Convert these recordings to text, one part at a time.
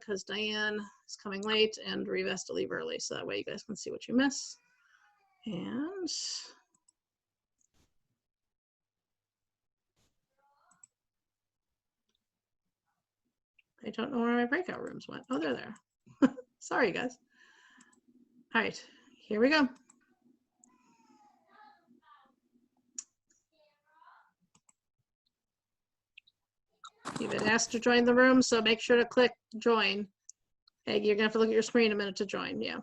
because Diane is coming late and Reva has to leave early. So that way you guys can see what you miss. And I don't know where my breakout rooms went. Oh, they're there. Sorry, guys. All right, here we go. You've been asked to join the room, so make sure to click join. Hey, you're gonna have to look at your screen a minute to join, yeah.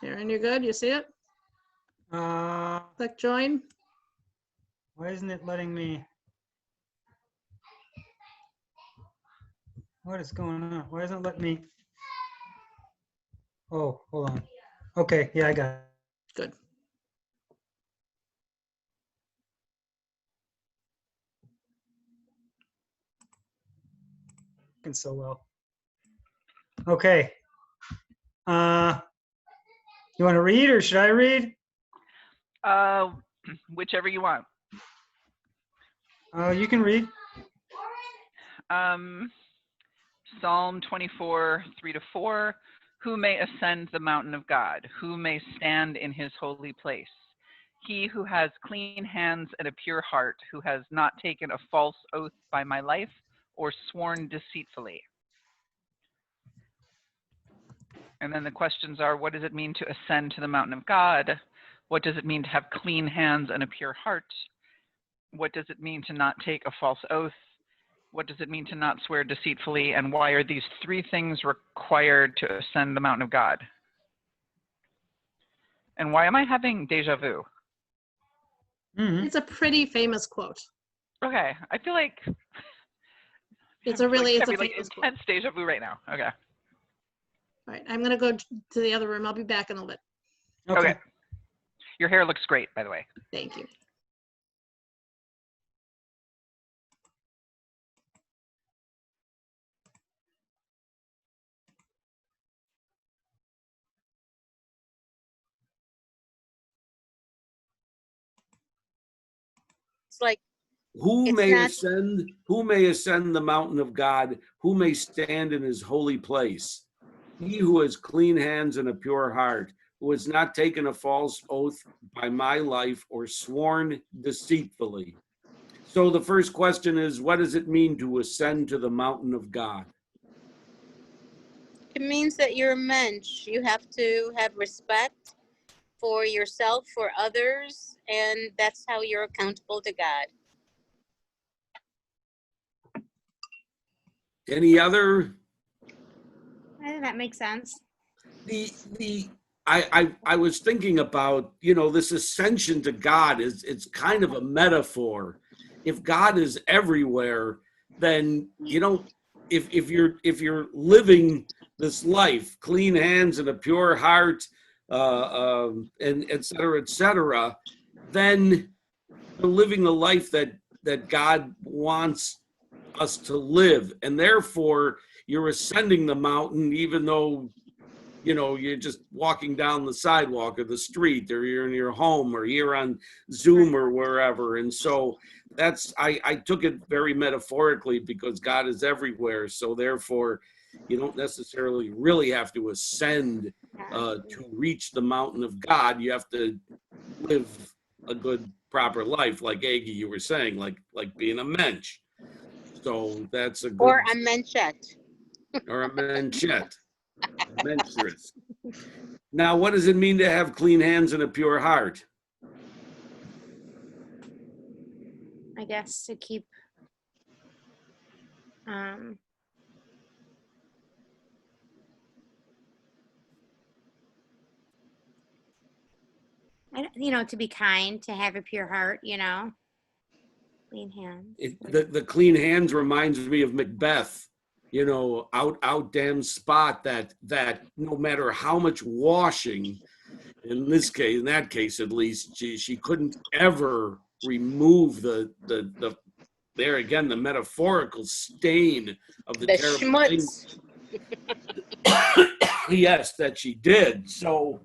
Aaron, you're good, you see it? Click join. Why isn't it letting me? What is going on? Why isn't it letting me? Oh, hold on. Okay, yeah, I got it. Good. Working so well. Okay. You want to read or should I read? Whichever you want. You can read. Psalm 24, 3-4. Who may ascend the mountain of God? Who may stand in his holy place? He who has clean hands and a pure heart, who has not taken a false oath by my life or sworn deceitfully. And then the questions are, what does it mean to ascend to the mountain of God? What does it mean to have clean hands and a pure heart? What does it mean to not take a false oath? What does it mean to not swear deceitfully? And why are these three things required to ascend the mountain of God? And why am I having deja vu? Mm-hmm. It's a pretty famous quote. Okay, I feel like It's a really, it's a having famous quote. intense deja vu right now. Okay. All right, I'm gonna go to the other room. I'll be back in a little bit. Okay. Your hair looks great, by the way. Thank you. It's like Who It's may not- ascend? Who may ascend the mountain of God? Who may stand in his holy place? He who has clean hands and a pure heart, who has not taken a false oath by my life or sworn deceitfully. So the first question is, what does it mean to ascend to the mountain of God? it means that you're a mensch. You have to have respect for yourself, for others, and that's how you're accountable to God. Any other? I think that makes sense. I was thinking about, this ascension to God it's kind of a metaphor. If God is everywhere, then if you're living this life, clean hands and a pure heart, and et cetera, then you're living the life that God wants us to live, and therefore you're ascending the mountain, even though you're just walking down the sidewalk or the street, or you're in your home, or you're on Zoom or wherever. And so I took it very metaphorically, because God is everywhere. So therefore, you don't necessarily really have to ascend to reach the mountain of God. You have to live a good, proper life, like Aggie, you were saying, like being a mensch. So that's a good. Or a menschette. Or a menschette. Menstruous. Now, what does it mean to have clean hands and a pure heart? I guess to keep to be kind, to have a pure heart, clean hands. The clean hands reminds me of Macbeth. Out damn spot that no matter how much washing, in that case at least, she couldn't ever remove the there again, the metaphorical stain of the terrible schmutz. thing. Yes, that she did. So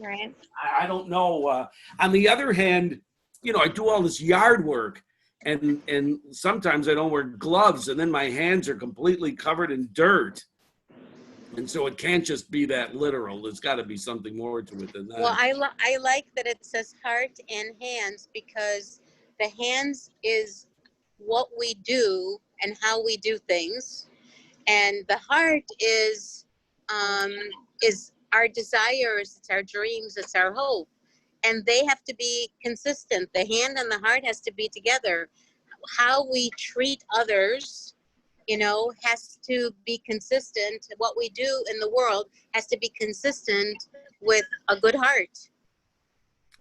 Right. I don't know. On the other hand, you know, I do all this yard work, and sometimes I don't wear gloves, and then my hands are completely covered in dirt. And so it can't just be that literal. There's got to be something more to it than Well, that. I like that it says heart and hands, because the hands is what we do and how we do things, and the heart is our desires, it's our dreams, it's our hope, and they have to be consistent. The hand and the heart has to be together. How we treat others, you know, has to be consistent. What we do in the world has to be consistent with a good heart.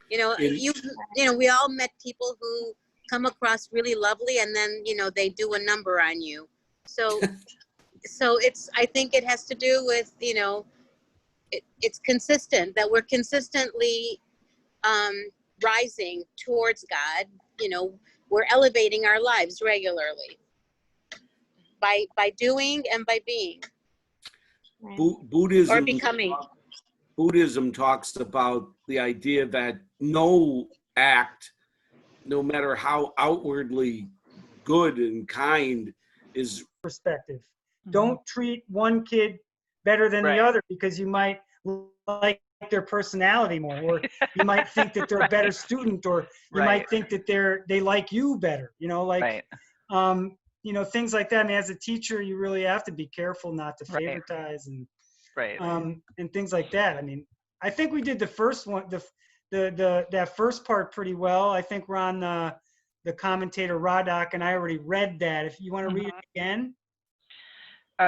You know, In- you know, we all met people who come across really lovely, and then, you know, they do a number on you. So it's, I think it has to do with, you know, it's consistent, that we're consistently rising towards God. You know, we're elevating our lives regularly by doing and by being Right. or Buddhism becoming. Buddhism talks about the idea that no act, no matter how outwardly good and kind, is Perspective. Mhm. Don't treat one kid better than Right. the other because you might like their personality more, or you might think that they're a better Right. student, or you Right. might think that they like you better, you know, like Right. you know, things like that. I mean, as a teacher, you really have to be careful not to Right. favoritize Right. and things like that. I mean, I think we did the first one, that first part pretty well. I think we're on the commentator Radak, and I already read that. If you want to read it again.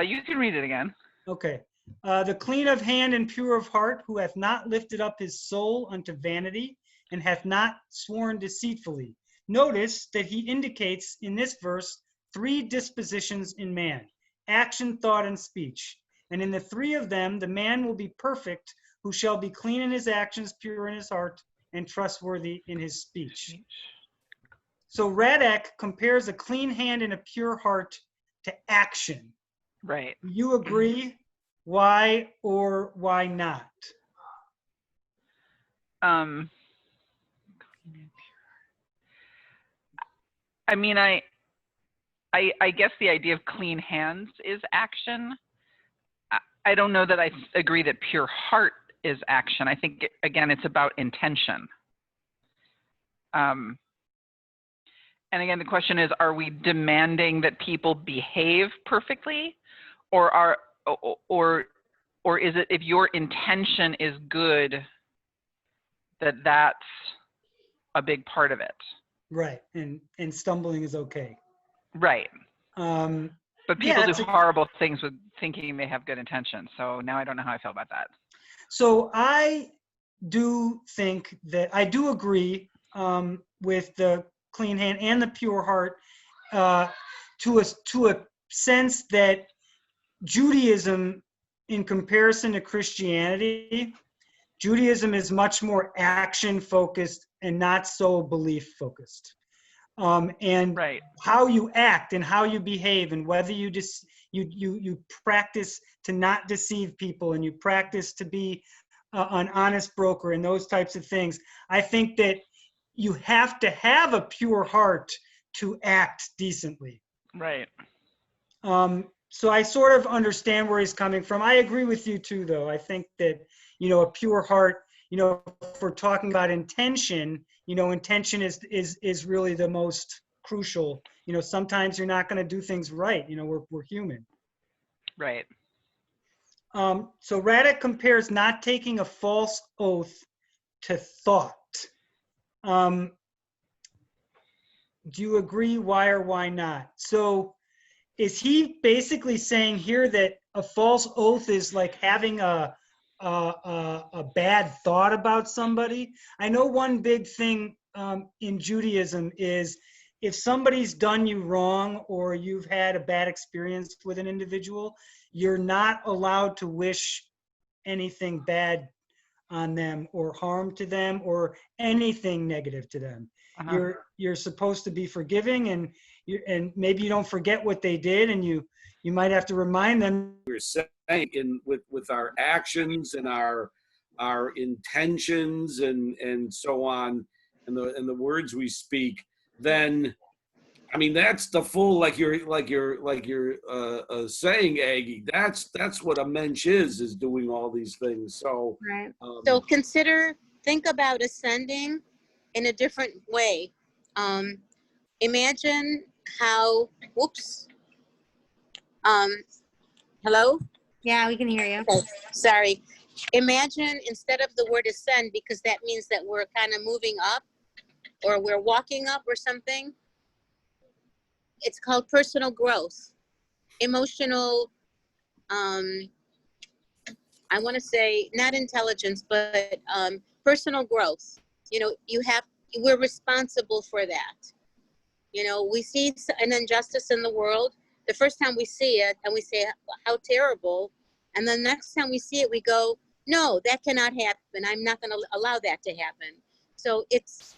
You can read it again. Okay. The clean of hand and pure of heart, who hath not lifted up his soul unto vanity, and hath not sworn deceitfully. Notice that he indicates in this verse 3 dispositions in man: action, thought, and speech. And in the 3 of them, the man will be perfect, who shall be clean in his actions, pure in his heart, and trustworthy in his speech. So Radak compares a clean hand and a pure heart to action. Right. Do you agree? Why or why not? I mean, I guess the idea of clean hands is action. I don't know that I agree that pure heart is action. I think, again, it's about intention. And again, the question is, are we demanding that people behave perfectly, or is it, if your intention is good, that's a big part of it? Right, and stumbling is okay. Right. But people yeah, do horrible things with thinking they have good intentions. So now I don't know how I feel about that. So I do think that I do agree with the clean hand and the pure heart to a sense that Judaism, in comparison to Christianity, Judaism is much more action focused and not so belief focused. And Right. how you act and how you behave, and whether you just you practice to not deceive people, and you practice to be an honest broker, and those types of things. I think that you have to have a pure heart to act decently. Right. So I sort of understand where he's coming from. I agree with you too, though. I think that, you know, a pure heart, you know, if we're talking about intention, you know, intention is really the most crucial. You know, sometimes you're not going to do things right. You know, we're human. Right. So Radak compares not taking a false oath to thought. Do you agree? Why or why not? So is he basically saying here that a false oath is like having a bad thought about somebody? I know one big thing in Judaism is if somebody's done you wrong, or you've had a bad experience with an individual, you're not allowed to wish anything bad on them, or harm to them, or anything negative to them. Uh-huh. You're supposed to be forgiving, and maybe you don't forget what they did, and you might have to remind them. We're saying with our actions and our our intentions and so on, and the words we speak, then I mean that's the full, like you're saying, Aggie. That's what a mensch is doing all these things. So Right. So think about ascending in a different way. Imagine how, whoops, hello? Yeah, we can hear you. Okay, sorry. Imagine instead of the word ascend, because that means that we're kind of moving up or we're walking up or something. It's called personal growth, emotional, I want to say not intelligence, but personal growth. You know, we're responsible for that. You know, we see an injustice in the world. The first time we see it and we say, how terrible. And the next time we see it, we go, no, that cannot happen. I'm not going to allow that to happen. So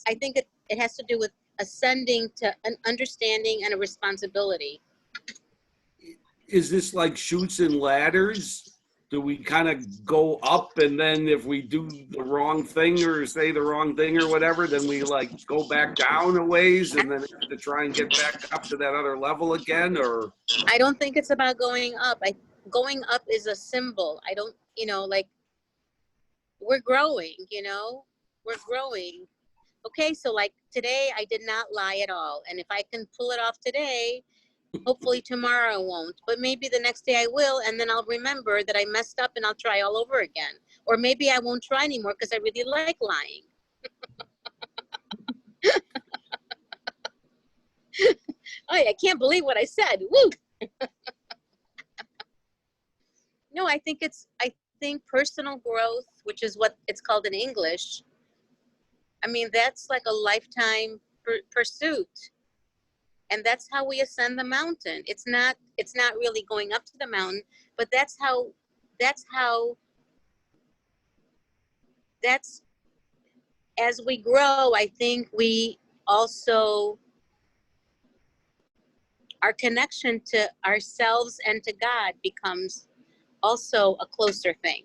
I think it has to do with ascending to an understanding and a responsibility. is this like chutes and ladders? Do we kind of go up, and then if we do the wrong thing or say the wrong thing or whatever, then we like go back down a ways and then to try and get back up to that other level again? Or I don't think it's about going up. Going up is a symbol. I don't, like we're growing, we're growing. Okay, so like today I did not lie at all. And if I can pull it off today, hopefully tomorrow I won't, but maybe the next day I will, and then I'll remember that I messed up and I'll try all over again. Or maybe I won't try anymore because I really like lying. Oh, I can't believe what I said. Woo! No, I think personal growth, which is what it's called in English. I mean, that's like a lifetime pursuit. And that's how we ascend the mountain. It's not really going up to the mountain, but that's as we grow, I think we also, our connection to ourselves and to God becomes also a closer thing.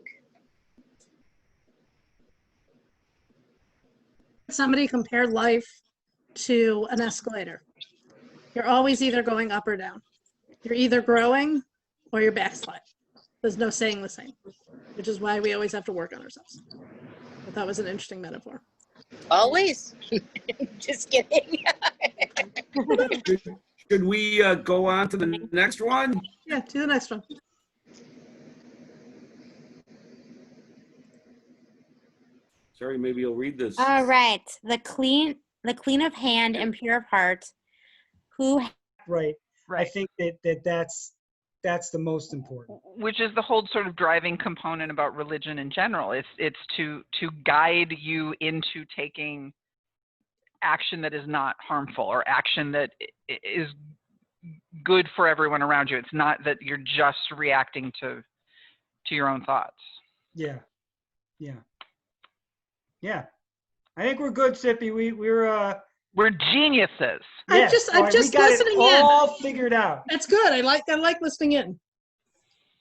Somebody compared life to an escalator. You're always either going up or down. You're either growing or you're backsliding. There's no saying the same, which is why we always have to work on ourselves. I thought that was an interesting metaphor. Always. Just kidding. should we go on to the next one? Yeah, to the next one. Sorry, maybe you'll read this. All right. The clean of hand and pure of heart, who Right. I Right. think that's the most important. Which is the whole sort of driving component about religion in general. It's to guide you into taking action that is not harmful or action that is good for everyone around you. It's not that you're just reacting to your own thoughts. Yeah. I think we're good, Sippy. We're geniuses. Yes, I'm just we got listening it in. all figured out. That's good. I like listening in.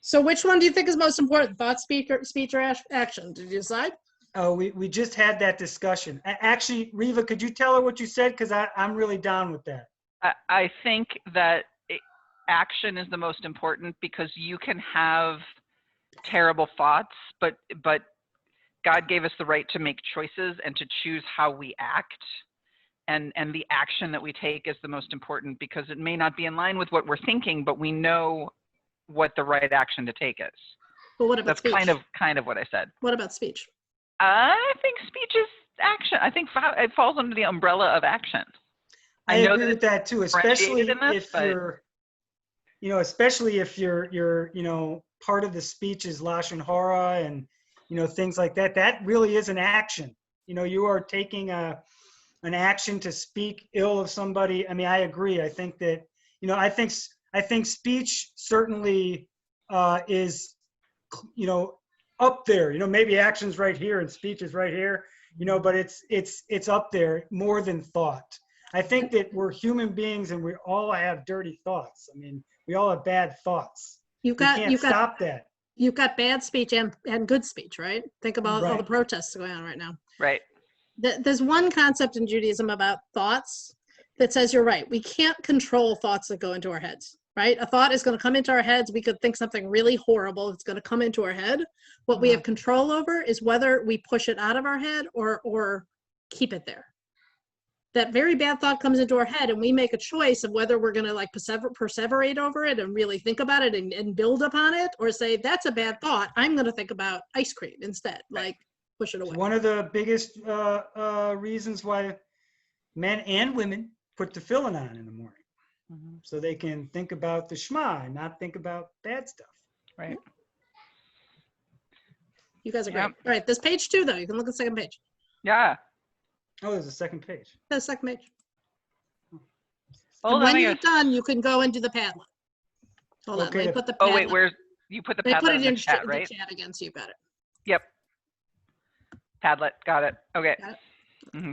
So which one do you think is most important? Thought, speech, or action? Did you decide? Oh, we just had that discussion. Actually, Reva, could you tell her what you said? Because I'm really down with that. I think that action is the most important because you can have terrible thoughts, but God gave us the right to make choices and to choose how we act. And the action that we take is the most important because it may not be in line with what we're thinking, but we know what the right action to take is. But what about That's speech? kind of what I said. What about speech? I think speech is action. I think it falls under the umbrella of action. I know agree that with that too, especially differentiated in this, if but- you're part of the speech is Lashon Hara and things like that. That really is an action. You are taking an action to speak ill of somebody. I mean, I agree. I think that I think speech certainly is up there. Maybe action's right here and speech is right here. But it's up there more than thought. I think that we're human beings and we all have dirty thoughts. I mean, we all have bad thoughts. You've We got can't stop that. you've got bad speech and good speech, right? Think about all the Right. protests going on right now. Right. There's one concept in Judaism about thoughts that says you're right. We can't control thoughts that go into our heads, right? A thought is going to come into our heads. We could think something really horrible. It's going to come into our head. What we have control over is whether we push it out of our head or keep it there. That very bad thought comes into our head and we make a choice of whether we're going to like perseverate over it and really think about it and build upon it, or say, that's a bad thought. I'm going to think about ice cream instead, like push it away. One of the biggest reasons why men and women put the tefillin on in the morning, Mhm. so they can think about the Shema and not think about bad stuff. Right. You guys are great. Yep. All right, there's page 2 though. You can look at the second page. Yeah. Oh, there's a second page. The second page. Hold And on. when I you're gotta- done, you can go and do the Padlet. Hold on, Okay, let me the- put the Padlet. Oh wait, where's you put the They put Padlet it in in the chat, the right? chat again, so you got it. Yep. Padlet. Got it. Okay. Got it? hmm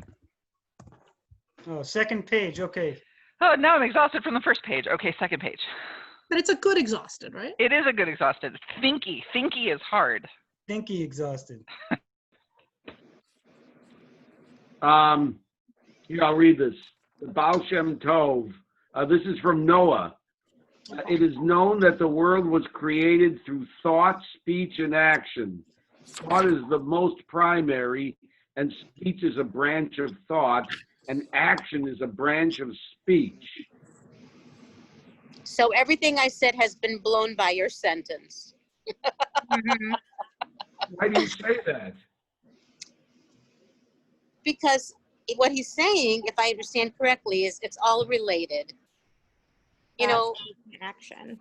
Oh, second page. Okay. Oh, now I'm exhausted from the first page. Okay, second page. But it's a good exhausted, right? It is a good exhausted. Thinky. Thinky is hard. Thinky exhausted. Here, I'll read this. The Baal Shem Tov. This is from Noah. It is known that the world was created through thought, speech, and action. Thought is the most primary, and speech is a branch of thought, and action is a branch of speech. So everything I said has been blown by your sentence. Mhm. Why do you say that? Because what he's saying, if I understand correctly, is it's all related. You know, Action.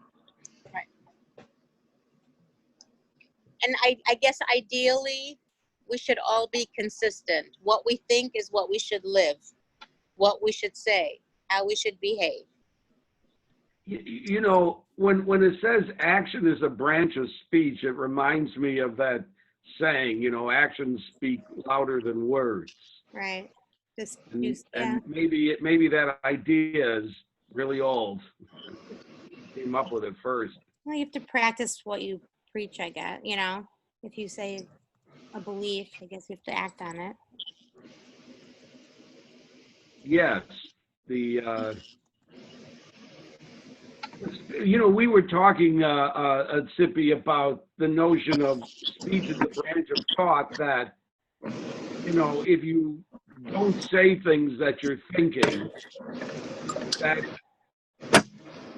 and I guess ideally we should all be consistent. What we think is what we should live, what we should say, how we should behave. You know, when it says action is a branch of speech, it reminds me of that saying, you know, actions speak louder than words. Right. Just And, use, yeah. and maybe that idea is really old. Came up with it first. Well, you have to practice what you preach, I guess. You know, if you say a belief, I guess you have to act on it. Yes, you know, we were talking, at Sippy, about the notion of speech as a branch of thought, that, you know, if you don't say things that you're thinking,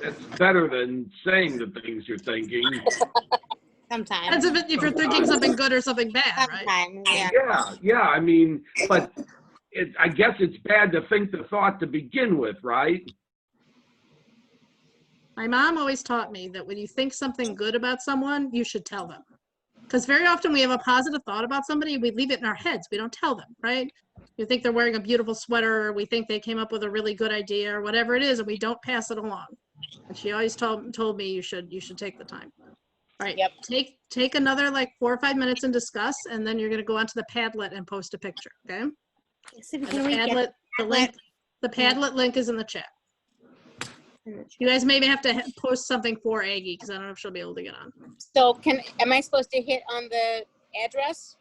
that's better than saying the things you're thinking. Sometimes. Depends if you're thinking something good or something bad, right? Sometimes, yeah. Yeah, I mean, but I guess it's bad to think the thought to begin with, right? My mom always taught me that when you think something good about someone, you should tell them. Because very often we have a positive thought about somebody, we leave it in our heads. We don't tell them, right? We think they're wearing a beautiful sweater, or we think they came up with a really good idea, or whatever it is, and we don't pass it along. And she always told me you should take the time. All right. Yep. Take another like 4 or 5 minutes and discuss, and then you're gonna go onto the Padlet and post a picture. Okay. So we And can the read Padlet, the Padlet link is in the chat. You guys maybe have to post something for Aggie, because I don't know if she'll be able to get on. So am I supposed to hit on the address?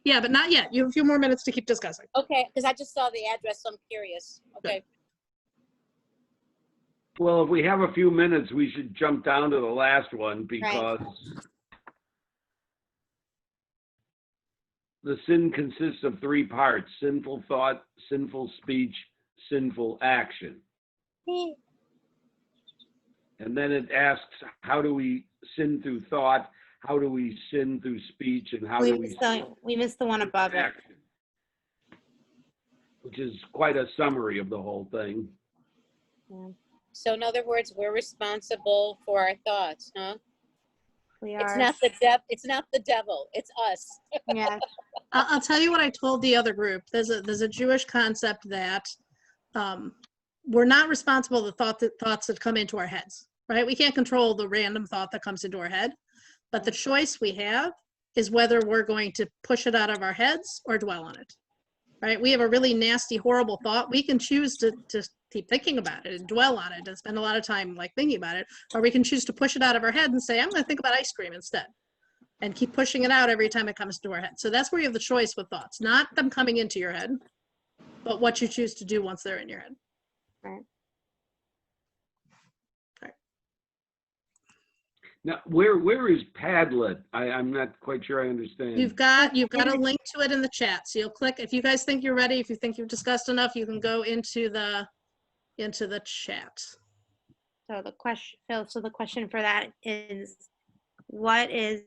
Yeah, but not yet. You have a few more minutes to keep discussing. Okay, because I just saw the address, so I'm curious. Okay. Well, if we have a few minutes, we should jump down to the last one, because the sin consists of 3 parts: sinful thought, sinful speech, sinful action. And then it asks, how do we sin through thought? How do we sin through speech? And how do we sin We missed the one above through it. action? Which is quite a summary of the whole thing. So in other words, we're responsible for our thoughts, huh? We It's are. not the devil. It's us. Yeah. I'll tell you what I told the other group. There's a Jewish concept that we're not responsible for the thoughts that come into our heads, right? We can't control the random thought that comes into our head, but the choice we have is whether we're going to push it out of our heads or dwell on it, right? We have a really nasty, horrible thought. We can choose to keep thinking about it and dwell on it and spend a lot of time like thinking about it, or we can choose to push it out of our head and say, I'm going to think about ice cream instead. and keep pushing it out every time it comes to our head. So that's where you have the choice with thoughts, not them coming into your head, but what you choose to do once they're in your head. Right. Now, where is Padlet? I'm not quite sure I understand. You've got a link to it in the chat. So you'll click, if you guys think you're ready, if you think you've discussed enough, you can go into the chat. So the question, Phil, so the question for that is, what is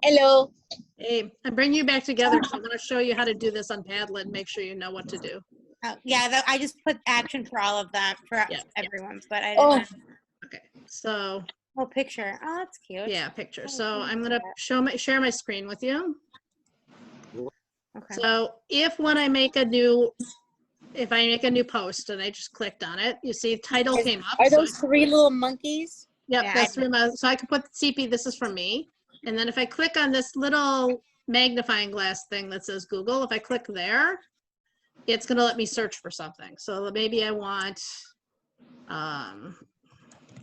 Hello. Hey, I'm bringing you back together because I'm going to show you how to do this on Padlet and make sure you know what to do. yeah, I just put action for all of them for Yeah. everyone's, but I Oh. didn't. Okay, so Oh, picture. Oh, that's cute. yeah, picture. So I'm going to share my screen with you. Okay. So when I make a new, if I make a new post and I just clicked on it, you see title came up. Are So those three little monkeys? yep, Yeah, that's so I can put CP, this is from me. And then if I click on this little magnifying glass thing that says Google, if I click there, it's gonna let me search for something. So maybe I want, I'm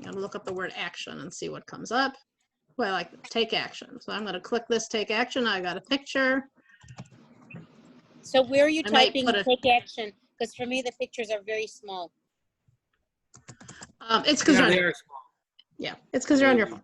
gonna look up the word action and see what comes up. Well, like take action. So I'm gonna click this take action. I got a picture. So where are you I might typing put a- take action? Because for me, the pictures are very small. It's because Yeah, you're they on, are small. yeah, it's because you're on your phone.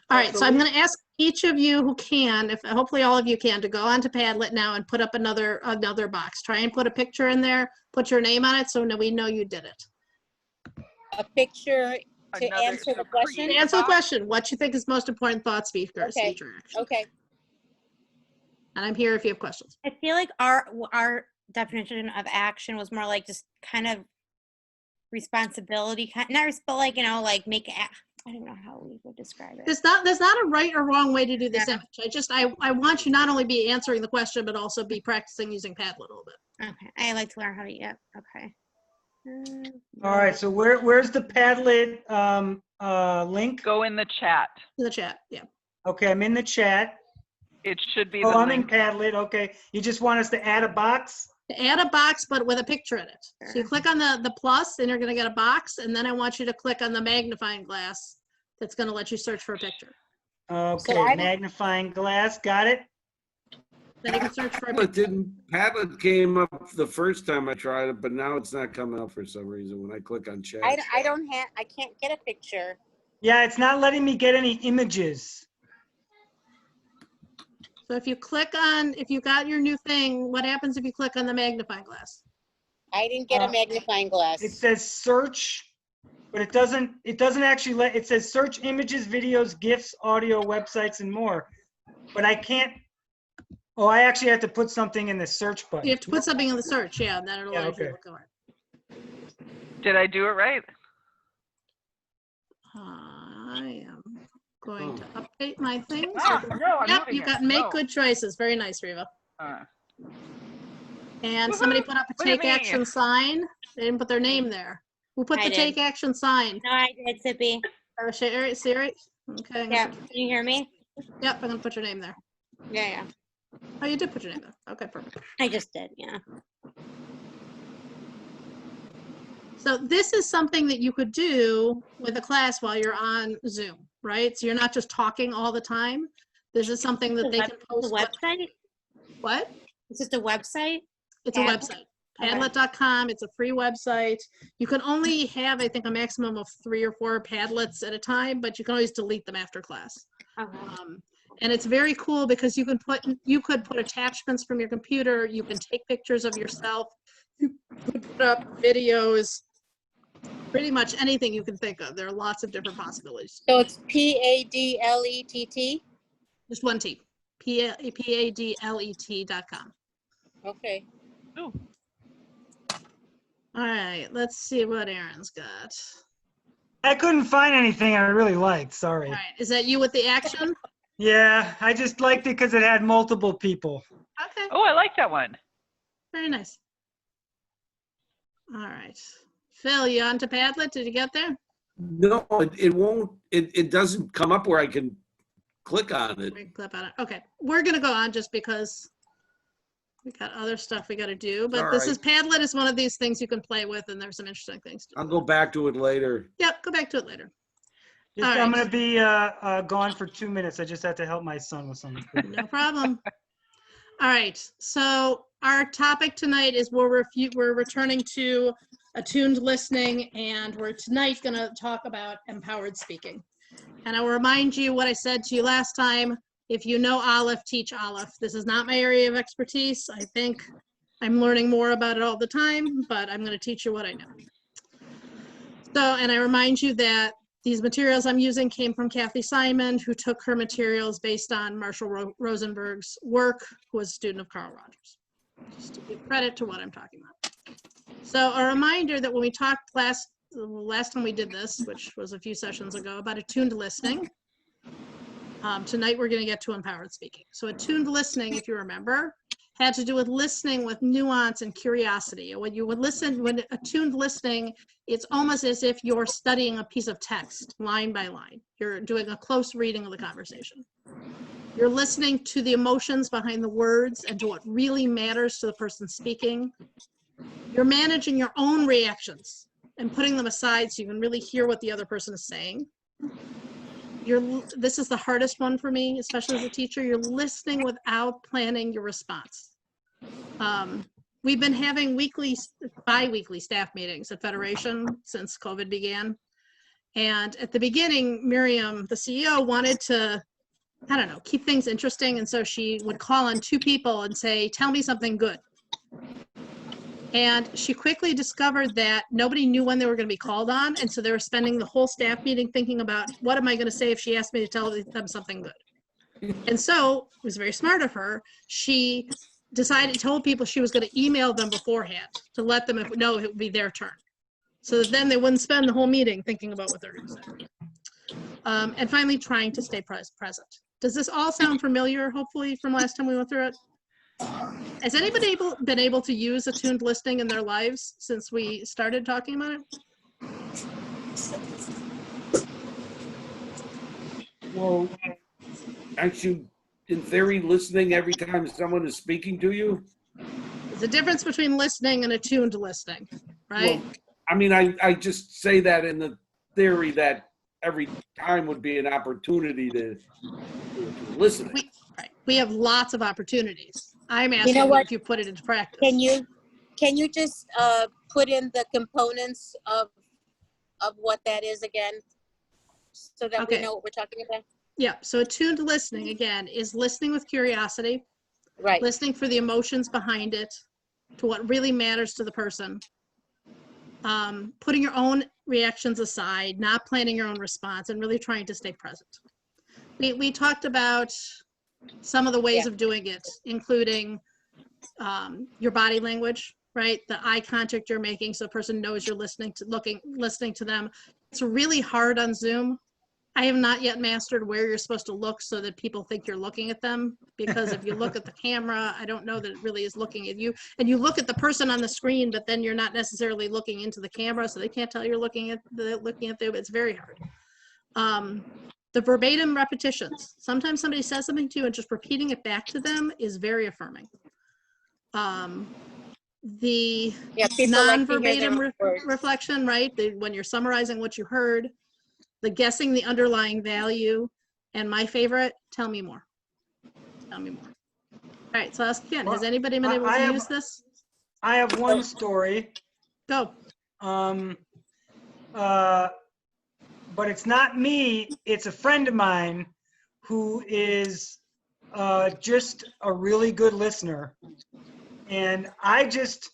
All right, so I'm gonna ask each of you who can, if hopefully all of you can, to go onto Padlet now and put up another box. Try and put a picture in there, put your name on it so we know you did it. A picture to Another- answer the to question? create- Answer the box? question. What you think is most important thought, speech, or Okay. speech or action? Okay. And I'm here if you have questions. I feel like our definition of action was more like just kind of responsibility, but like, you know, like I don't know how we would describe it. There's not a right or wrong way to do this Yeah. image. I want you not only be answering the question, but also be practicing using Padlet a little bit. Okay, I like to learn how to. Yep. Okay. All right, so where's the Padlet link? Go in the chat. In the chat, yeah. Okay, I'm in the chat. It should be Oh, the I'm in link. Padlet. Okay, you just want us to add a box? To add a box, but with a picture in it. So you Sure. click on the plus and you're gonna get a box, and then I want you to click on the magnifying glass that's gonna let you search for a picture. Okay, I don't- magnifying glass, got it? Then you can search for a Padlet picture. Padlet came up the first time I tried it, but now it's not coming up for some reason when I click on chat. I can't get a picture. Yeah, it's not letting me get any images. So if you got your new thing, what happens if you click on the magnifying glass? I didn't get a magnifying glass. It says search, but it doesn't actually it says search images, videos, GIFs, audio, websites, and more. But I can't, oh, I actually have to put something in the search button. You have to put something in the search, yeah, and then it'll Yeah, let you okay. look for it. Did I do it right? I am going to update my thing. No, I'm Yep, moving you it. got make No. good choices. Very nice, Reva. Uh, And Woohoo! somebody put up a Look at take me. action sign. They didn't put their name there. Who put I the did. take action sign? No, I did, Sippy. Siri? Siri? Okay. Yeah. Can you hear me? Yep, I'm gonna put your name there. Yeah. Oh, you did put your name there. Okay, perfect. I just did. Yeah. So this is something that you could do with a class while you're on Zoom, right? So you're not just talking all the time. This is something that they can The post. website. What? It's just a website. It's a Padlet? website. Okay. Padlet.com. It's a free website. You can only have, I think, a maximum of 3 or 4 Padlets at a time, but you can always delete them after class. Okay. And it's very cool because you could put attachments from your computer. You can take pictures of yourself. You could put up videos. Pretty much anything you can think of. There are lots of different possibilities. So it's PADLETT? Just one T. Padlet.com. Okay. ooh, All right, let's see what Aaron's got. I couldn't find anything I really liked, sorry. All right, is that you with the action? Yeah, I just liked it because it had multiple people. Okay, oh, I like that one. very nice. All right. Phil, you on to Padlet? Did you get there? No, it won't. It doesn't come up where I can click on it. We can clip on it. Okay, we're gonna go on just because we got other stuff we gotta do, but All this right. is Padlet is one of these things you can play with, and there's some interesting things to do. I'll go back to it later. Yep, go back to it later. Just, All I'm right. gonna be gone for 2 minutes. I just had to help my son with something. No problem. All right, so our topic tonight is we're returning to attuned listening, and we're tonight going to talk about empowered speaking. And I will remind you what I said to you last time. If you know Aleph, teach Aleph. This is not my area of expertise. I think I'm learning more about it all the time, but I'm going to teach you what I know. So, and I remind you that these materials I'm using came from Kathy Simon, who took her materials based on Marshall Rosenberg's work, who was a student of Carl Rogers. Just to give credit to what I'm talking about. So a reminder that when we talked last time we did this, which was a few sessions ago, about attuned listening, tonight we're going to get to empowered speaking. So attuned listening, if you remember, had to do with listening with nuance and curiosity. When you would listen, when attuned listening, it's almost as if you're studying a piece of text line by line. You're doing a close reading of the conversation. You're listening to the emotions behind the words and to what really matters to the person speaking. you're managing your own reactions and putting them aside so you can really hear what the other person is saying. This is the hardest one for me, especially as a teacher. You're listening without planning your response. We've been having bi-weekly staff meetings at Federation since COVID began. And at the beginning, Miriam, the CEO, wanted to, I don't know, keep things interesting. And so she would call on 2 people and say, tell me something good. And she quickly discovered that nobody knew when they were going to be called on. And so they were spending the whole staff meeting thinking about, what am I going to say if she asked me to tell them something good? And so it was very smart of her. She told people she was going to email them beforehand to let them know it would be their turn. So that then they wouldn't spend the whole meeting thinking about what they're going to say. And finally, trying to stay present. Does this all sound familiar, hopefully, from last time we went through it? Has anybody been able to use attuned listening in their lives since we started talking about it? Well, aren't you, in theory, listening every time someone is speaking to you? There's a difference between listening and attuned listening, right? Well, I mean, I just say that in the theory that every time would be an opportunity to listen. We have lots of opportunities. I'm asking if you put it into practice. Can you just put in the components of what that is again, so that we know what we're talking about? Yeah, so attuned listening, again, is listening with curiosity, Right. listening for the emotions behind it, to what really matters to the person, putting your own reactions aside, not planning your own response, and really trying to stay present. We talked about some of the ways of doing it, including your body language, right? The eye contact you're making so a person knows you're listening to them. It's really hard on Zoom. I have not yet mastered where you're supposed to look so that people think you're looking at them, because if you look at the camera, I don't know that it really is looking at you. And you look at the person on the screen, but then you're not necessarily looking into the camera, so they can't tell you're looking at them. It's very hard. The verbatim repetitions. Sometimes somebody says something to you and just repeating it back to them is very affirming. The non-verbatim reflection, right? When you're summarizing what you heard, the guessing the underlying value, and my favorite, tell me more. Tell me more. All right, so I'll ask again, has anybody been able to use this? I have one story. Go. But it's not me, it's a friend of mine who is just a really good listener. And I just,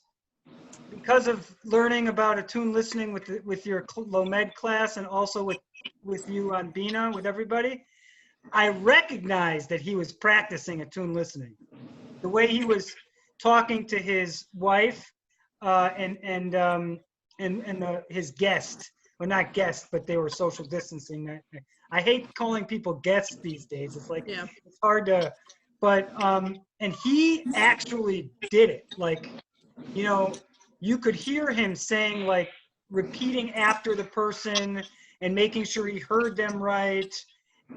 because of learning about attuned listening with your LOMED class, and also with you on BINAH, with everybody, I recognized that he was practicing attuned listening. The way he was talking to his wife and his guest. Well, not guests, but they were social distancing. I hate calling people guests these days. It's like, it's hard to, but, and he actually did it. Like, you know, you could hear him saying, like, repeating after the person and making sure he heard them right.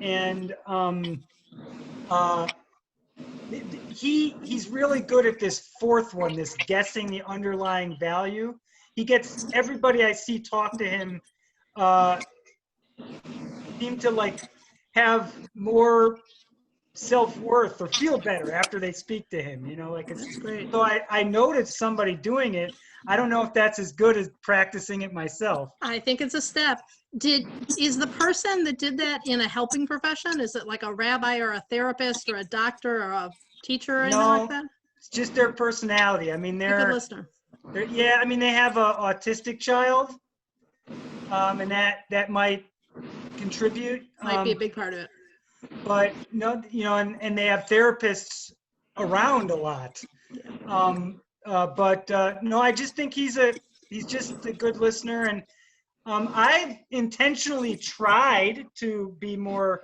And he's really good at this fourth one, this guessing the underlying value. He gets everybody I see talk to him seem to like have more self-worth or feel better after they speak to him, you know, like it's great. So I noticed somebody doing it. I don't know if that's as good as practicing it myself. I think it's a step. Is the person that did that in a helping profession? Is it like a rabbi or a therapist or a doctor or a teacher or anything like that? It's just their personality. I mean, they're a good listener. Yeah, I mean, they have an autistic child, and that might contribute. Might be a big part of it. But no, you know, and they have therapists around a lot. No, I just think he's just a good listener, and I've intentionally tried to be more.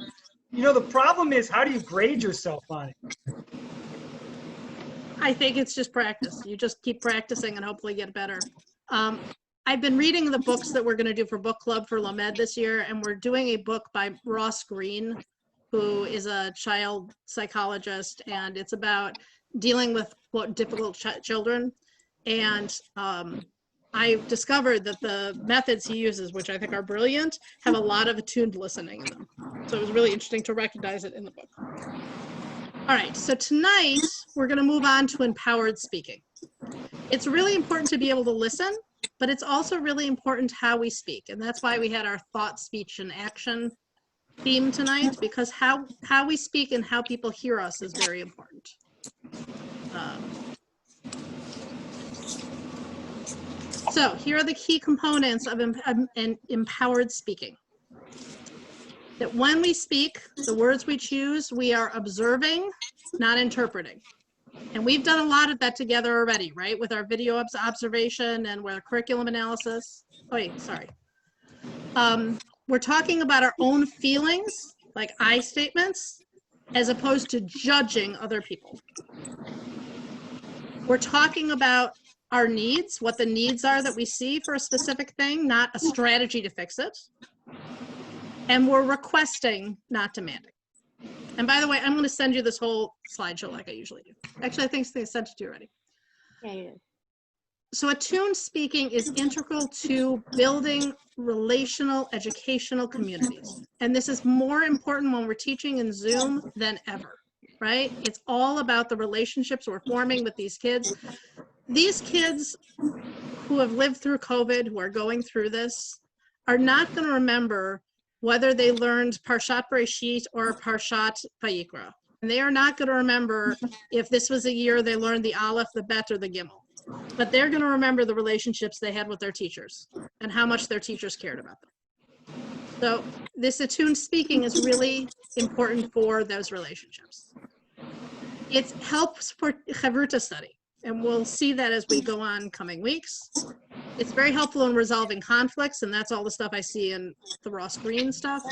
You know, the problem is, how do you grade yourself on it? I think it's just practice. You just keep practicing and hopefully get better. I've been reading the books that we're going to do for book club for LOMED this year, and we're doing a book by Ross Green, who is a child psychologist, and it's about dealing with difficult children. And I've discovered that the methods he uses, which I think are brilliant, have a lot of attuned listening in them. So it was really interesting to recognize it in the book. All right, so tonight we're going to move on to empowered speaking. It's really important to be able to listen, but it's also really important how we speak. And that's why we had our thought, speech, and action theme tonight, because how we speak and how people hear us is very important. So here are the key components of empowered speaking. That when we speak, the words we choose, we are observing, not interpreting. And we've done a lot of that together already, right? With our video observation and with our curriculum analysis. Oh, wait, sorry. We're talking about our own feelings, like I statements, as opposed to judging other people. We're talking about our needs, what the needs are that we see for a specific thing, not a strategy to fix it. And we're requesting, not demanding. And by the way, I'm going to send you this whole slideshow like I usually do. Actually, I think they sent it to you already. Yeah, you did. So attuned speaking is integral to building relational educational communities. And this is more important when we're teaching in Zoom than ever, right? It's all about the relationships we're forming with these kids. These kids who have lived through COVID, who are going through this, are not going to remember whether they learned Parshat Bereshit or Parshat Vayikra. And they are not going to remember if this was a year they learned the Aleph, the Bet, or the Gimel. But they're going to remember the relationships they had with their teachers and how much their teachers cared about them. So this attuned speaking is really important for those relationships. It helps for Chavruta study, and we'll see that as we go on coming weeks. It's very helpful in resolving conflicts, and that's all the stuff I see in the Ross Green stuff.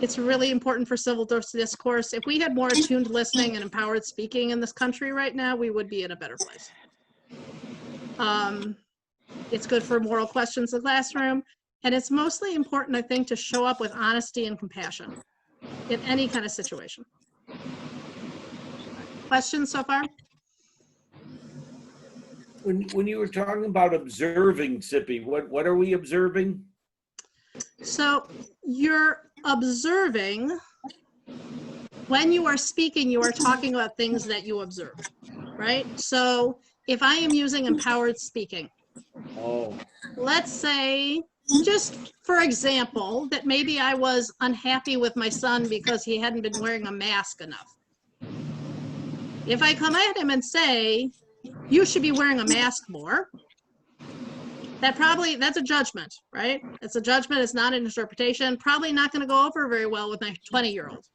It's really important for civil discourse. If we had more attuned listening and empowered speaking in this country right now, we would be in a better place. It's good for moral questions in the classroom, and it's mostly important, I think, to show up with honesty and compassion in any kind of situation. Questions so far? When you were talking about observing, Sippy, what are we observing? So you're observing, when you are speaking, you are talking about things that you observe, right? So if I am using empowered speaking, let's say, just for example, that maybe I was unhappy with my son because he hadn't been wearing a mask enough. If I come at him and say, you should be wearing a mask more, that's a judgment, right? It's a judgment, it's not an interpretation, probably not going to go over very well with my 20-year-old.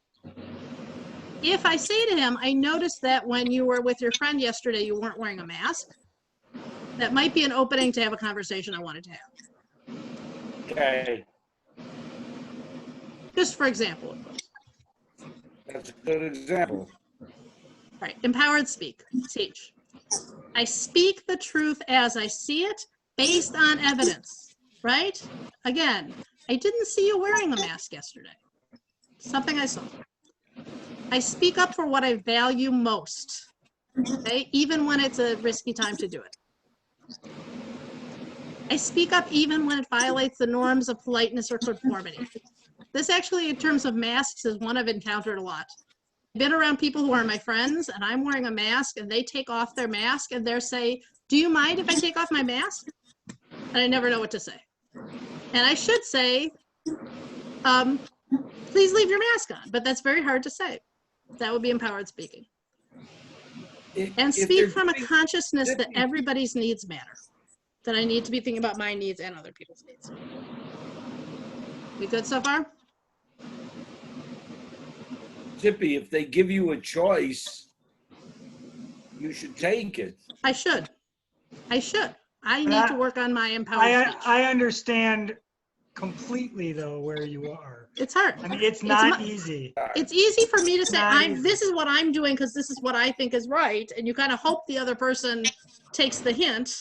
If I say to him, I noticed that when you were with your friend yesterday, you weren't wearing a mask, that might be an opening to have a conversation I wanted to have. Okay. Just for example. That's a good example. Right, empowered speech. I speak the truth as I see it based on evidence, right? Again, I didn't see you wearing a mask yesterday. Something I saw. I speak up for what I value most, okay? Even when it's a risky time to do it. I speak up even when it violates the norms of politeness or conformity. This actually, in terms of masks, is one I've encountered a lot. I've been around people who are my friends and I'm wearing a mask and they take off their mask and they're say, do you mind if I take off my mask? And I never know what to say. And I should say, please leave your mask on, but that's very hard to say. That would be empowered speaking. And speak from a consciousness that everybody's needs matter. That I need to be thinking about my needs and other people's needs. We good so far? Zippy, if they give you a choice, you should take it. I should. I need to work on my empowered speech. I understand completely, though, where you are. It's hard. I mean, it's not easy. It's easy for me to say, Easy. this is what I'm doing because this is what I think is right. And you kind of hope the other person takes the hint.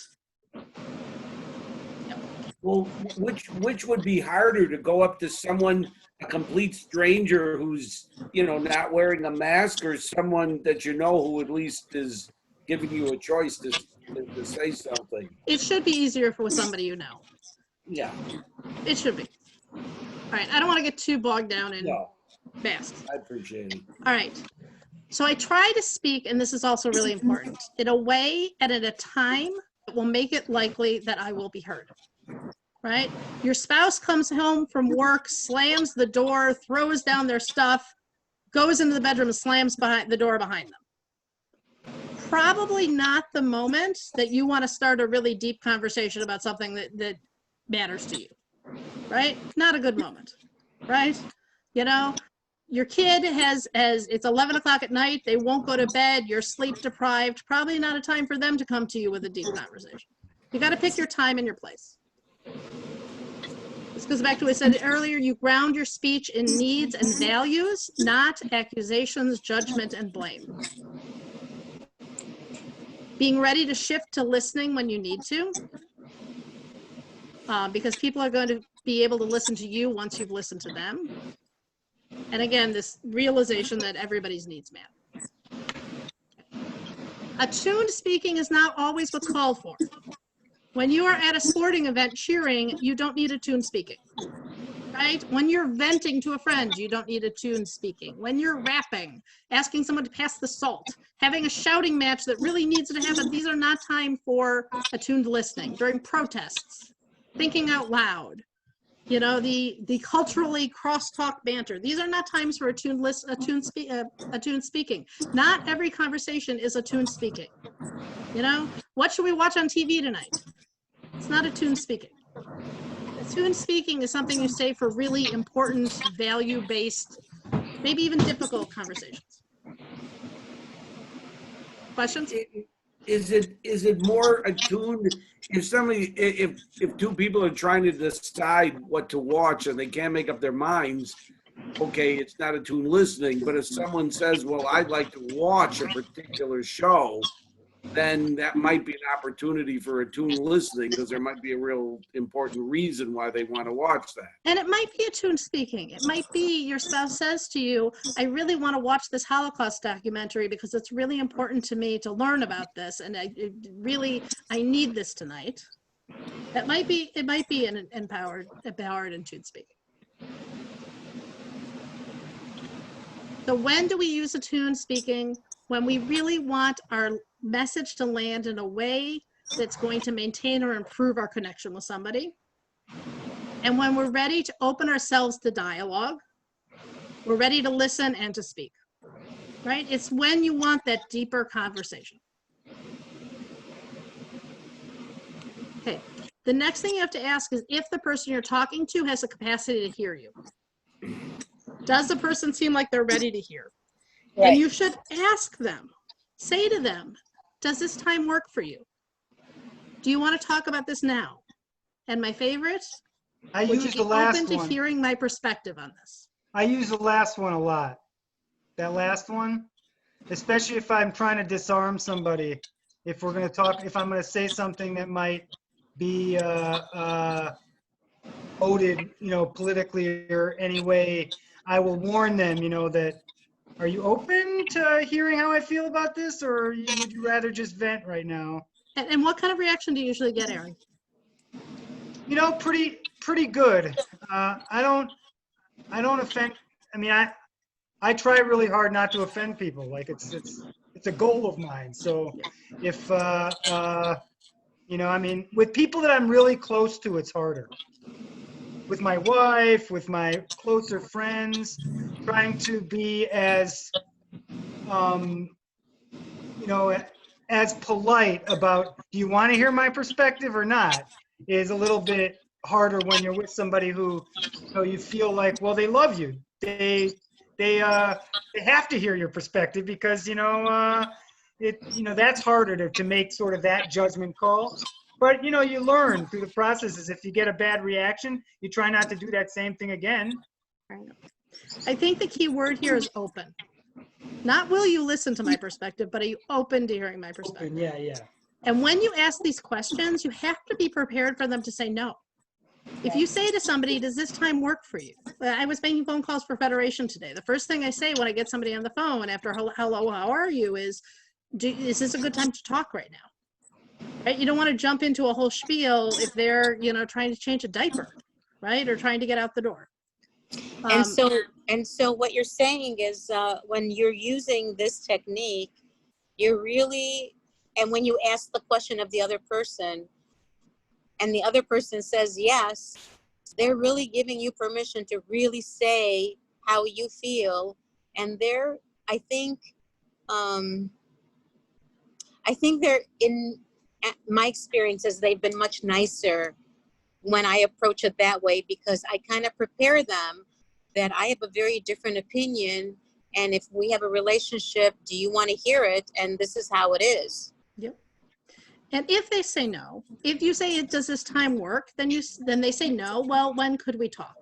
Well, which would be harder, to go up to someone, a complete stranger who's, not wearing a mask, or someone that who at least is giving you a choice to to say something. It should be easier with somebody you know. Yeah, It should be. All right, I don't want to get too bogged down in no, masks. I appreciate it. All right. So I try to speak, and this is also really important, in a way and at a time that will make it likely that I will be heard. Right? Your spouse comes home from work, slams the door, throws down their stuff, goes into the bedroom, slams behind the door behind them. Probably not the moment that you want to start a really deep conversation about something that matters to you. Right? Not a good moment. Right? You know, your kid it's 11 o'clock at night, they won't go to bed, you're sleep deprived, probably not a time for them to come to you with a deep conversation. You got to pick your time and your place. This goes back to what I said earlier, you ground your speech in needs and values, not accusations, judgment, and blame. Being ready to shift to listening when you need to, because people are going to be able to listen to you once you've listened to them. And again, this realization that everybody's needs matter. Attuned speaking is not always what's called for. When you are at a sporting event cheering, you don't need attuned speaking, right? When you're venting to a friend, you don't need attuned speaking. When you're rapping, asking someone to pass the salt, having a shouting match that really needs to happen, these are not time for attuned listening. During protests, thinking out loud, you know, the culturally crosstalk banter. These are not times for attuned speaking. Not every conversation is attuned speaking. You know, what should we watch on TV tonight? It's not attuned speaking. Attuned speaking is something you say for really important, value-based, maybe even difficult conversations. Questions? Is it more attuned if two people are trying to decide what to watch and they can't make up their minds? Okay, it's not attuned listening. But if someone says, "Well, I'd like to watch a particular show," then that might be an opportunity for attuned listening, because there might be a real important reason why they want to watch that. And it might be attuned speaking. It might be your spouse says to you, I really want to watch this Holocaust documentary because it's really important to me to learn about this. And I need this tonight. It might be an empowered attuned speaking. So when do we use attuned speaking? When we really want our message to land in a way that's going to maintain or improve our connection with somebody. And when we're ready to open ourselves to dialogue, we're ready to listen and to speak, right? It's when you want that deeper conversation. Okay, the next thing you have to ask is if the person you're talking to has the capacity to hear you. Does the person seem like they're ready to hear? Right. And you should ask them, say to them, does this time work for you? Do you want to talk about this now? And my favorite, would you be open to hearing my perspective on this? I use the last one a lot. That last one, especially if I'm trying to disarm somebody. If we're going to talk, if I'm going to say something that might be voted, politically or any way, I will warn them, that, are you open to hearing how I feel about this, or would you rather just vent right now? And what kind of reaction do you usually get, Aaron? Pretty good. I don't offend. I mean, I try really hard not to offend people. Like it's a goal of mine. So if I mean, with people that I'm really close to, it's harder. With my wife, with my closer friends, trying to be as as polite about, do you want to hear my perspective or not, is a little bit harder when you're with somebody who, you feel like, well, they love you. They have to hear your perspective because, that's harder to make sort of that judgment call. But, you learn through the processes. If you get a bad reaction, you try not to do that same thing again. I think the key word here is open. Not will you listen to my perspective, but are you open to hearing my perspective? Open, yeah. And when you ask these questions, you have to be prepared for them to say no. If you say to somebody, does this time work for you? I was making phone calls for Federation today. The first thing I say when I get somebody on the phone after hello, how are you, is this a good time to talk right now? right? You don't want to jump into a whole spiel if they're, you know, trying to change a diaper, right? Or trying to get out the door. And so what you're saying is when you're using this technique, you're really, and when you ask the question of the other person and the other person says yes, they're really giving you permission to really say how you feel. And they're, I think they're, in my experiences, they've been much nicer when I approach it that way, because I kind of prepare them that I have a very different opinion. And if we have a relationship, do you want to hear it? And this is how it is. Yep. And if they say no, if you say, does this time work? Then they say no. Well, when could we talk?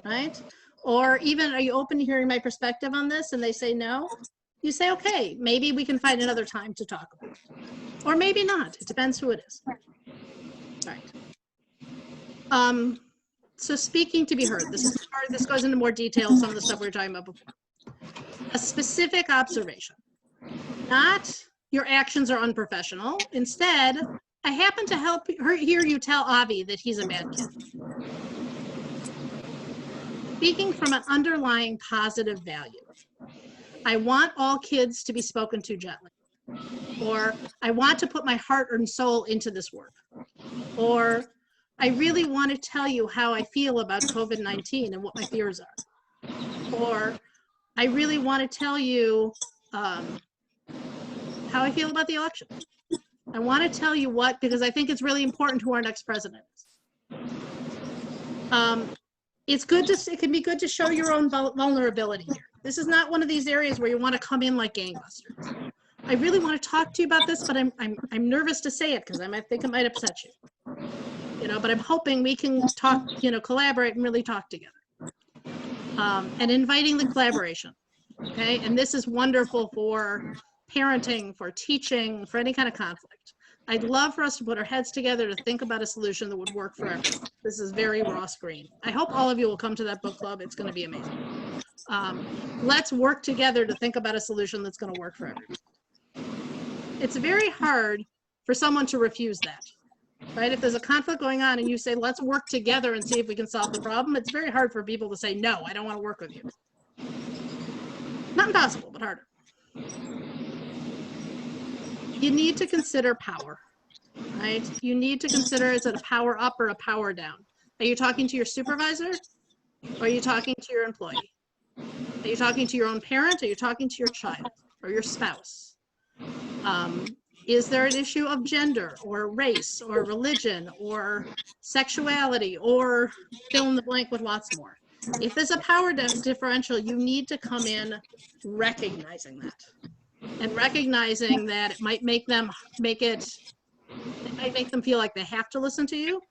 Right? Or even, are you open to hearing my perspective on this? And they say no. You say, okay, maybe we can find another time to talk about it. Or maybe not. It depends who it is. All right. So speaking to be heard, this goes into more detail, some of the stuff we were talking about before. A specific observation, not your actions are unprofessional. Instead, I happen to hear you tell Avi that he's a bad kid. Speaking from an underlying positive value. I want all kids to be spoken to gently. Or I want to put my heart and soul into this work. Or I really want to tell you how I feel about COVID-19 and what my fears are. Or I really want to tell you how I feel about the election. I want to tell you what, because I think it's really important who our next president is. It can be good to show your own vulnerability here. This is not one of these areas where you want to come in like gangbusters. I really want to talk to you about this, but I'm nervous to say it because I might think it might upset you. You know, but I'm hoping we can talk, you know, collaborate and really talk together. And inviting the collaboration, okay? And this is wonderful for parenting, for teaching, for any kind of conflict. I'd love for us to put our heads together to think about a solution that would work for everyone. This is very Ross Green. I hope all of you will come to that book club. It's going to be amazing. Let's work together to think about a solution that's going to work for everyone. It's very hard for someone to refuse that. Right? If there's a conflict going on and you say, let's work together and see if we can solve the problem, it's very hard for people to say, no, I don't want to work with you. Not impossible, but harder. You need to consider power, right? You need to consider, is it a power up or a power down? Are you talking to your supervisor? Or are you talking to your employee? Are you talking to your own parent? Are you talking to your child or your spouse? Is there an issue of gender or race or religion or sexuality or fill in the blank with lots more? If there's a power differential, you need to come in recognizing that and recognizing that it might make them feel like they have to listen to you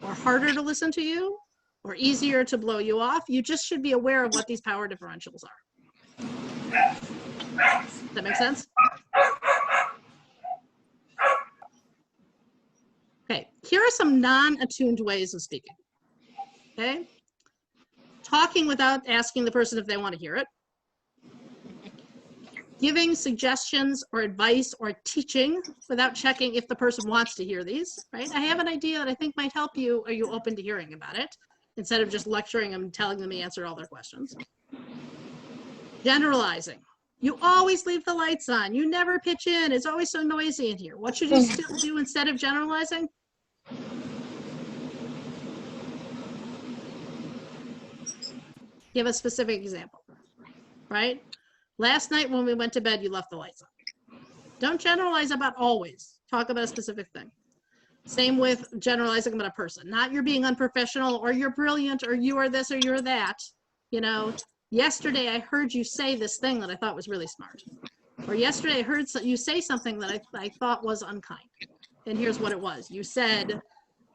or harder to listen to you or easier to blow you off. You just should be aware of what these power differentials are. Does that make sense? Okay, here are some non-attuned ways of speaking. Okay, talking without asking the person if they want to hear it. Giving suggestions or advice or teaching without checking if the person wants to hear these, right? I have an idea that I think might help you. Are you open to hearing about it? Instead of just lecturing them and telling them to answer all their questions. Generalizing. You always leave the lights on. You never pitch in. It's always so noisy in here. What should you still do instead of generalizing? Give a specific example, right? Last night when we went to bed, you left the lights on. Don't generalize about always. Talk about a specific thing. Same with generalizing about a person. Not you're being unprofessional or you're brilliant or you are this or you're that. You know, yesterday I heard you say this thing that I thought was really smart. Or yesterday I heard you say something that I thought was unkind. And here's what it was. You said,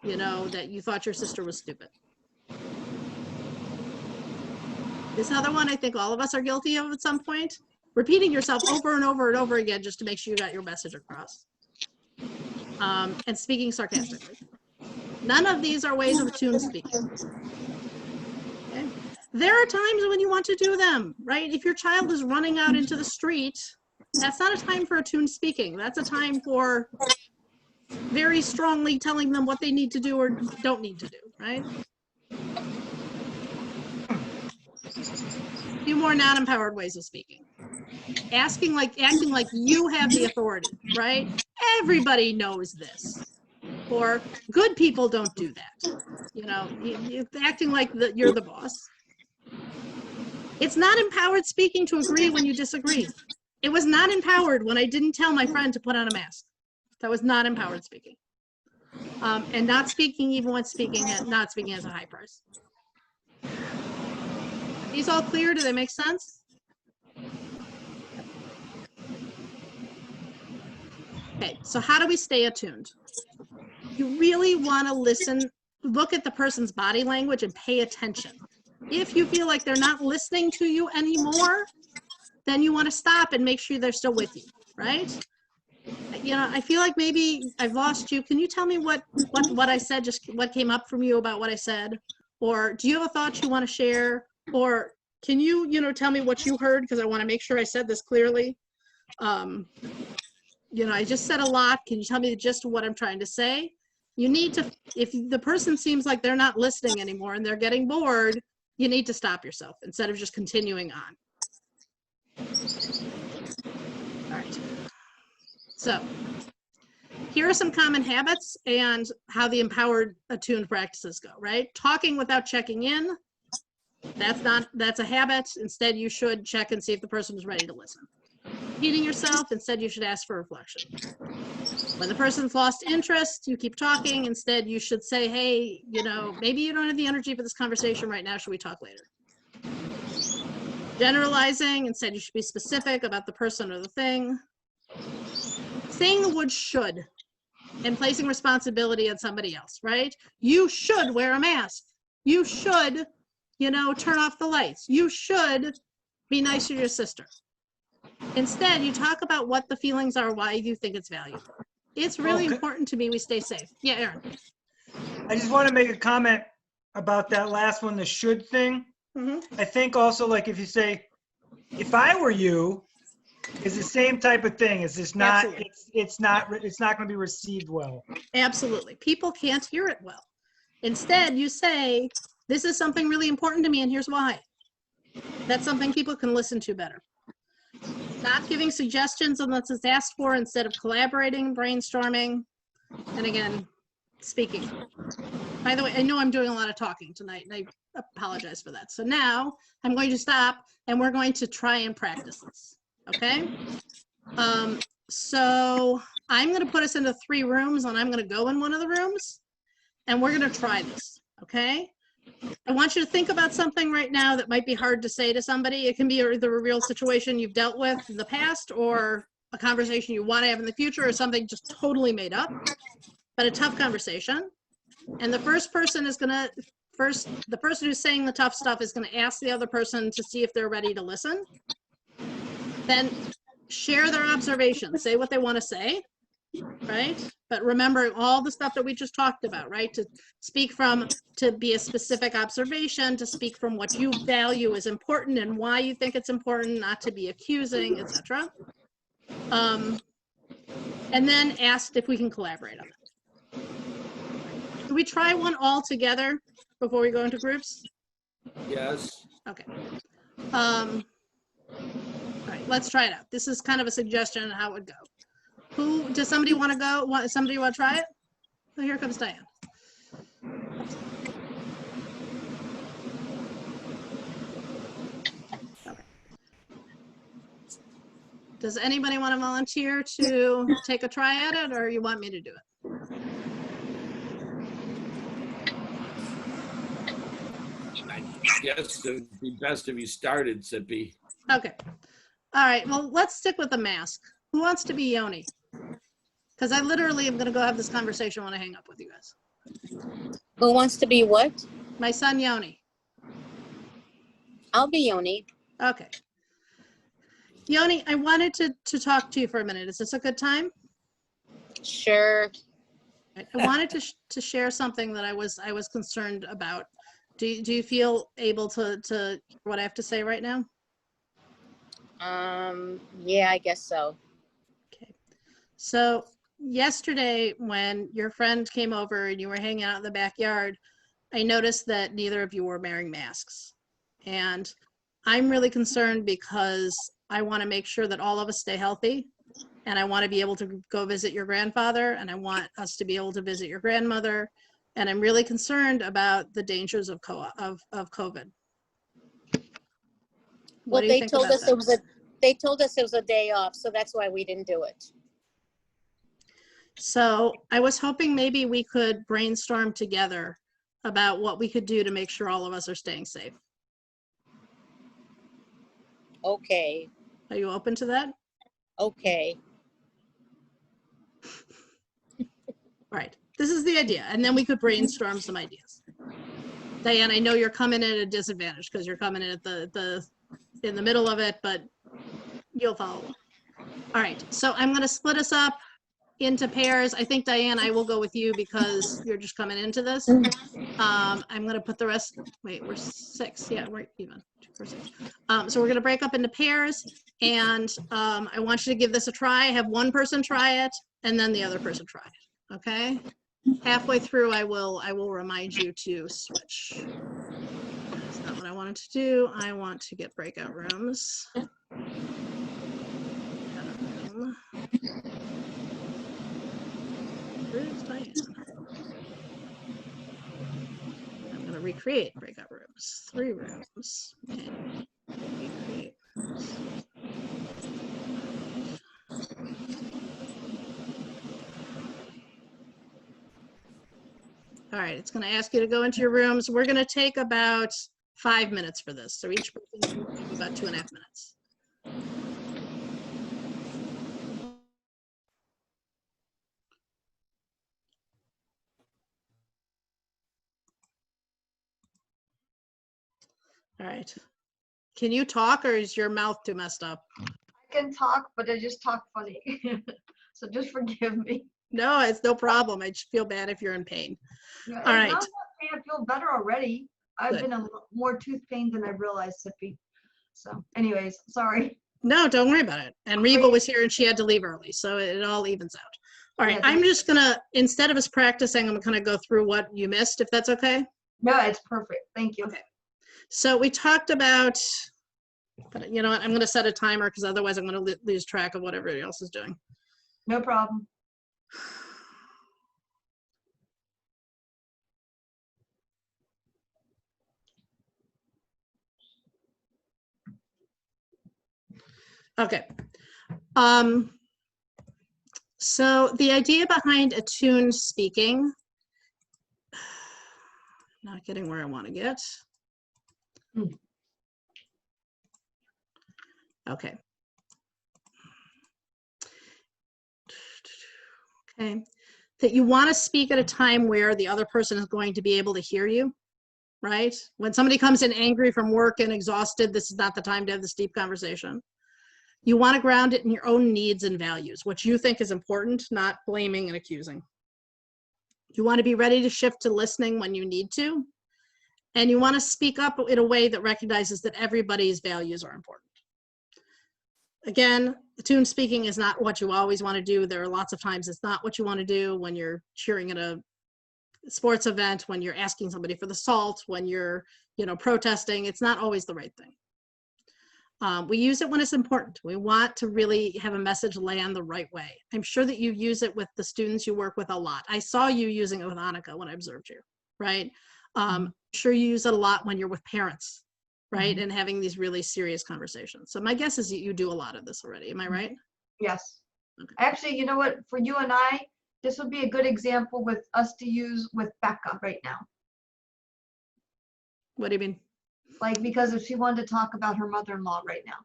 you know, that you thought your sister was stupid. This other one I think all of us are guilty of at some point. Repeating yourself over and over and over again just to make sure you got your message across. And speaking sarcastically. None of these are ways of attuned speaking. Okay? There are times when you want to do them, right? If your child is running out into the street, that's not a time for attuned speaking. That's a time for very strongly telling them what they need to do or don't need to do, right? A few more non-empowered ways of speaking. Acting like you have the authority, right? Everybody knows this. Or good people don't do that. You know, acting like you're the boss. It's not empowered speaking to agree when you disagree. It was not empowered when I didn't tell my friend to put on a mask. That was not empowered speaking. And not speaking even when not speaking as a high price. These all clear? Do they make sense? Okay, so how do we stay attuned? You really want to listen, look at the person's body language and pay attention. If you feel like they're not listening to you anymore, then you want to stop and make sure they're still with you, right? You know, I feel like maybe I've lost you. Can you tell me what I said, just what came up from you about what I said? Or do you have a thought you want to share? Or can you, tell me what you heard? Because I want to make sure I said this clearly. I just said a lot. Can you tell me the gist of what I'm trying to say? You need to, if the person seems like they're not listening anymore and they're getting bored, you need to stop yourself instead of just continuing on. All right. So here are some common habits and how the empowered attuned practices go, right? Talking without checking in. That's a habit. Instead, you should check and see if the person is ready to listen. Repeating yourself, instead you should ask for reflection. When the person's lost interest, you keep talking. Instead, you should say, hey, maybe you don't have the energy for this conversation right now. Should we talk later? Generalizing, instead you should be specific about the person or the thing. Saying the word should and placing responsibility on somebody else, right? You should wear a mask. You should, turn off the lights. You should be nice to your sister. Instead, you talk about what the feelings are, why you think it's valuable. It's really important to me we stay safe. Yeah, Aaron. I just want to make a comment about that last one, the should thing. I think also, like, if you say, if I were you, is the same type of thing. It's just not, it's not going to be received well. Absolutely. People can't hear it well. Instead, you say, this is something really important to me and here's why. That's something people can listen to better. Not giving suggestions unless it's asked for, instead of collaborating, brainstorming, and again, speaking. By the way, I know I'm doing a lot of talking tonight, and I apologize for that. So now I'm going to stop, and we're going to try and practice this, okay? So I'm going to put us into 3 rooms, and I'm going to go in one of the rooms, and we're going to try this, okay? I want you to think about something right now that might be hard to say to somebody. It can be either a real situation you've dealt with in the past or a conversation you want to have in the future or something just totally made up, but a tough conversation. And the first person is the person who's saying the tough stuff is going to ask the other person to see if they're ready to listen. Then share their observations, say what they want to say, right? But remember all the stuff that we just talked about, right? To be a specific observation, to speak from what you value is important and why you think it's important, not to be accusing, etc. And then asked if we can collaborate on it. Can we try one all together before we go into groups? Yes. Okay. All right, let's try it out. This is kind of a suggestion on how it would go. Does somebody want to go? Somebody want to try it? Oh, here comes Diane. Okay. Does anybody want to volunteer to take a try at it, or you want me to do it? I guess it would be best if you started, Sippy. Okay. All right, well, let's stick with the mask. Who wants to be Yoni? Because I literally am going to go have this conversation when I hang up with you guys. Who wants to be what? My son, Yoni. I'll be Yoni. Okay. Yoni, I wanted to talk to you for a minute. Is this a good time? Sure. I wanted to share something that I was concerned about. Do you feel able to hear what I have to say right now? Yeah, I guess so. Okay. So yesterday when your friend came over and you were hanging out in the backyard, I noticed that neither of you were wearing masks. And I'm really concerned because I want to make sure that all of us stay healthy. And I want to be able to go visit your grandfather, and I want us to be able to visit your grandmother. And I'm really concerned about the dangers of COVID. What do you They think told about us that? they told us it was a day off, so that's why we didn't do it. So I was hoping maybe we could brainstorm together about what we could do to make sure all of us are staying safe. Okay, Are you open to that? okay. All right, this is the idea. And then we could brainstorm some ideas. Diane, I know you're coming in at a disadvantage because you're coming in at in the middle of it, but you'll follow along. All right, so I'm gonna split us up into pairs. I think, Diane, I will go with you because you're just coming into this. I'm gonna put the rest, wait, we're 6, yeah, we're even, 2, 4, 6. So we're gonna break up into pairs, and I want you to give this a try. Have one person try it, and then the other person try it, okay? Halfway through, I will remind you to switch. That's not what I wanted to do. I want to get breakout rooms. Where's Diane? I'm going to recreate breakout rooms. 3 rooms. And recreate rooms. All right, it's going to ask you to go into your rooms. We're going to take about 5 minutes for this. So each person's going to take about 2.5 minutes. All right. Can you talk, or is your mouth too messed up? I can talk, but I just talk funny. So just forgive me. No, it's no problem. I just feel bad if you're in pain. No, All right. now I feel better already. I've Good. been in more tooth pain than I realized, Sippy. So anyways, sorry. No, don't worry about it. And Reba was here and she had to leave early, so it all evens out. All right, Yeah, I'm just gonna, instead of us practicing, I'm gonna go through what you missed, if that's okay. No, it's perfect. Thank you. Okay. So we talked about, but you know what, I'm gonna set a timer because otherwise I'm gonna lose track of what everybody else is doing. No problem. Okay. So the idea behind attuned speaking, not getting where I want to get. Okay. Okay. That you want to speak at a time where the other person is going to be able to hear you, right? When somebody comes in angry from work and exhausted, this is not the time to have this deep conversation. You want to ground it in your own needs and values, what you think is important, not blaming and accusing. You want to be ready to shift to listening when you need to. And you want to speak up in a way that recognizes that everybody's values are important. Again, attuned speaking is not what you always want to do. There are lots of times it's not what you want to do when you're cheering at a sports event, when you're asking somebody for the salt, when you're, protesting. It's not always the right thing. We use it when it's important. We want to really have a message land the right way. I'm sure that you use it with the students you work with a lot. I saw you using it with Annika when I observed you, right? I'm sure you use it a lot when you're with parents, right? And having these really serious conversations. So my guess is that you do a lot of this already. Am I right? Yes. Okay. Actually, you know what? For you and I, this would be a good example with us to use with Becca right now. What do you mean? Like, because if she wanted to talk about her mother-in-law right now.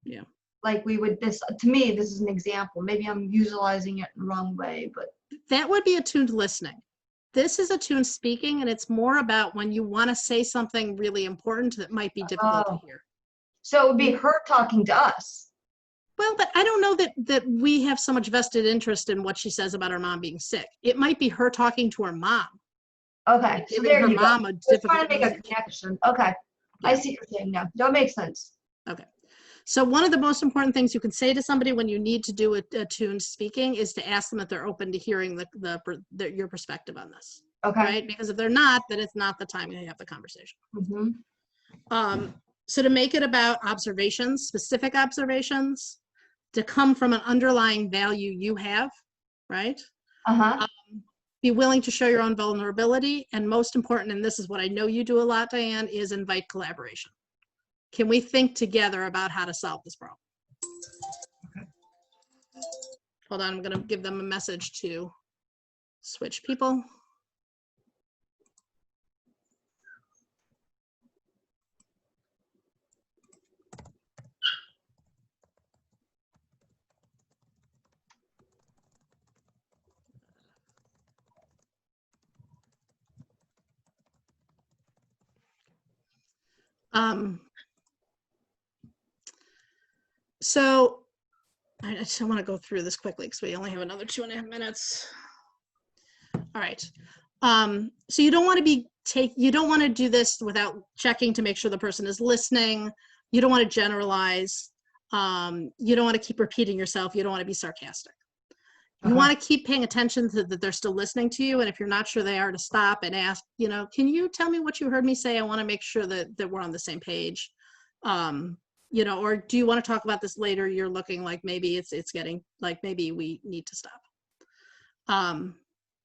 Yeah. Like we would, to me, this is an example. Maybe I'm utilizing it in the wrong way, but. That would be attuned listening. This is attuned speaking, and it's more about when you want to say something really important that might be difficult to hear. So it would be her talking to us. Well, but I don't know that we have so much vested interest in what she says about her mom being sick. It might be her talking to her mom. Okay, so Giving there her you mom go. a Just trying difficult to make a message. connection. Okay, Yeah. I see what you're saying now. That makes sense. Okay. So one of the most important things you can say to somebody when you need to do a tuned speaking is to ask them if they're open to hearing your perspective on this, Okay. right? Because if they're not, then it's not the time to have the conversation. Mm-hmm. So to make it about observations, specific observations, to come from an underlying value you have, right? Uh-huh. Be willing to show your own vulnerability. And most important, and this is what I know you do a lot, Diane, is invite collaboration. Can we think together about how to solve this problem? Hold on, I'm going to give them a message to switch people. So I just want to go through this quickly because we only have another 2.5 minutes. All right. So you don't want to do this without checking to make sure the person is listening. You don't want to generalize. You don't want to keep repeating yourself. You don't want to be sarcastic. You want to keep paying attention to that they're still listening to you. And if you're not sure they are, to stop and ask, can you tell me what you heard me say? I want to make sure that we're on the same page. Or do you want to talk about this later? You're looking like maybe it's getting like maybe we need to stop.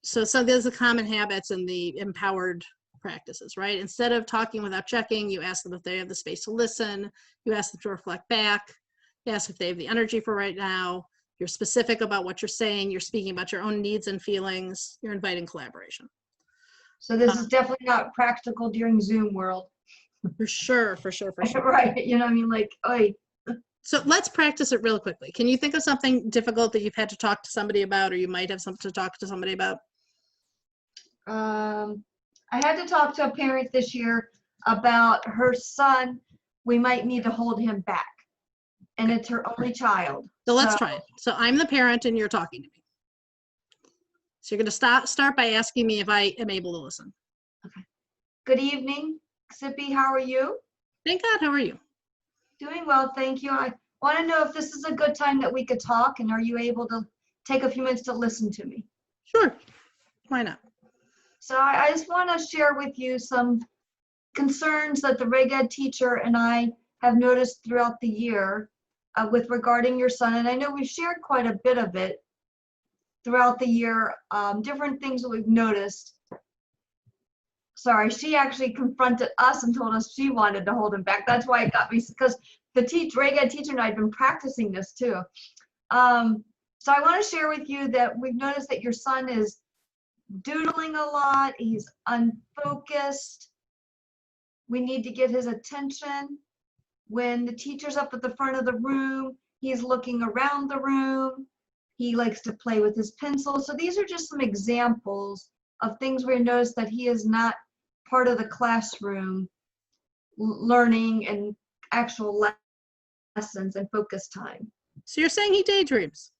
So there's the common habits and the empowered practices, right? Instead of talking without checking, you ask them if they have the space to listen. You ask them to reflect back. You ask if they have the energy for right now. You're specific about what you're saying. You're speaking about your own needs and feelings. You're inviting collaboration. So this is definitely not practical during Zoom world. For sure. Right. You know what I mean? Like, oy. So let's practice it real quickly. Can you think of something difficult that you've had to talk to somebody about, or you might have something to talk to somebody about? I had to talk to a parent this year about her son. We might need to hold him back. And it's her only child. So let's try it. So I'm the parent and you're talking to me. So you're going to start by asking me if I am able to listen. Okay. Good evening, Sippy. How are you? Thank God. How are you? Doing well, thank you. I want to know if this is a good time that we could talk, and are you able to take a few minutes to listen to me? Sure. Why not? So I just want to share with you some concerns that the Reg Ed teacher and I have noticed throughout the year with regarding your son. And I know we've shared quite a bit of it throughout the year, different things that we've noticed. Sorry, she actually confronted us and told us she wanted to hold him back. That's why it got me, because the Reg Ed teacher and I have been practicing this too. So I want to share with you that we've noticed that your son is doodling a lot. He's unfocused. We need to get his attention. When the teacher's up at the front of the room, he's looking around the room. He likes to play with his pencil. So these are just some examples of things where you notice that he is not part of the classroom learning and actual lessons and focus time. So you're saying he daydreams?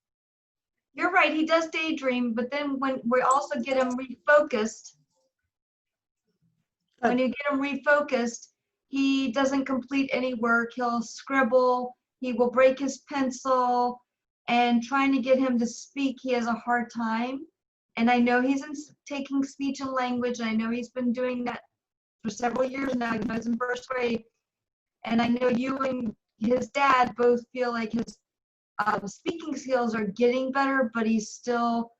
You're right, he does daydream, but then when we also get him refocused, when you get him refocused, he doesn't complete any work. He'll scribble, he will break his pencil, and trying to get him to speak, he has a hard time. And I know he's taking speech and language, and I know he's been doing that for several years now. He was in first grade. And I know you and his dad both feel like his speaking skills are getting better, but he's still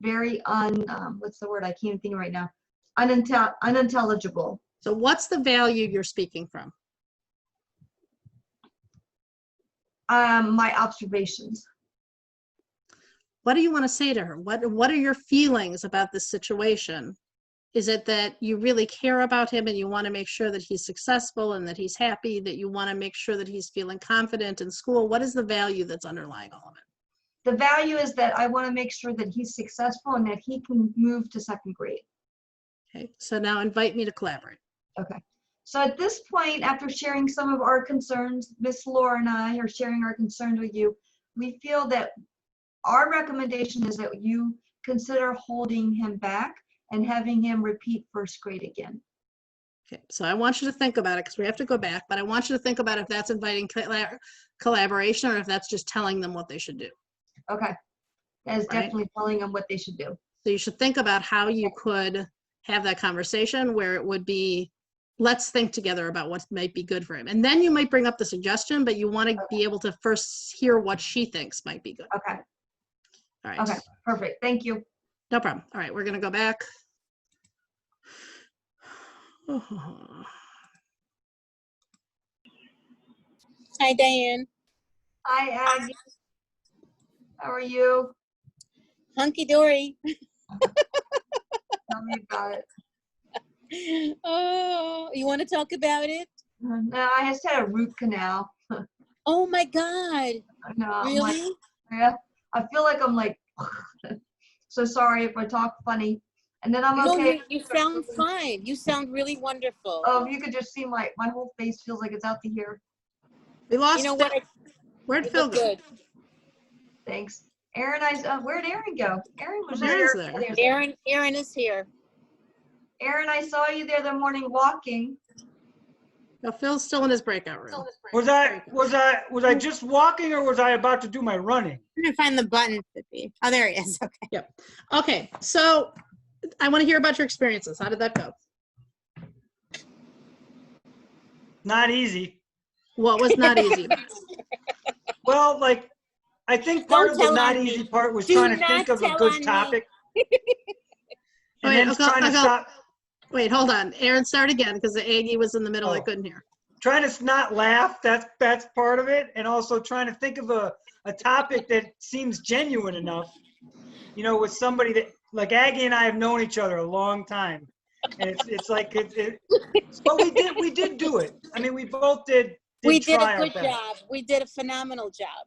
very what's the word? I can't think right now. Unintelligible. So what's the value you're speaking from? My observations. What do you want to say to her? What are your feelings about this situation? Is it that you really care about him and you want to make sure that he's successful and that he's happy, that you want to make sure that he's feeling confident in school? What is the value that's underlying all of it? The value is that I want to make sure that he's successful and that he can move to second grade. Okay, so now invite me to collaborate. Okay. So at this point, after sharing some of our concerns, Miss Laura and I are sharing our concerns with you. We feel that our recommendation is that you consider holding him back and having him repeat first grade again. Okay, so I want you to think about it because we have to go back, but I want you to think about if that's inviting collaboration or if that's just telling them what they should do. Okay. That is Right. definitely telling them what they should do. So you should think about how you could have that conversation where it would be, let's think together about what might be good for him. And then you might bring up the suggestion, but you want to be able to first hear what she thinks might be good. Okay. All right. Okay. Perfect. Thank you. No problem. All right, we're going to go back. Hi, Diane. Hi, Aggie. How are you? Hunky dory. Tell me about it. Oh, you want to talk about it? No, I just had a root canal. Oh my God. No, I'm like, Really? yeah. I feel like I'm like, so sorry if I talk funny. And then I'm No, okay. you sound fine. You sound really wonderful. Oh, if you could just see my whole face feels like it's out to here. We lost You know Phil. what? Where'd You Phil look go? good. Thanks. Aaron, where'd Aaron go? Aaron was just Aaron's here. there. Aaron is here. Aaron, I saw you the other morning walking. No, Phil's still in his breakout room. Was I just walking or was I about to do my running? I'm gonna find the button. Oh, there he is. Okay. Yep. Okay, so I want to hear about your experiences. How did that go? Not easy. What was not easy? Well, like, I think part of the tell not on easy me. part was Do trying to not think of a tell good on me. topic. And Wait, then okay, trying to okay. stop, Wait, hold on. Aaron, start again because the Aggie was in the middle. I Oh. couldn't hear. trying to not laugh, that's part of it. And also trying to think of a topic that seems genuine enough, you know, with somebody that, like Aggie and I have known each other a long time. And it's like, but we did do it. I mean, we both did We did try a our good best. job. We did a phenomenal job.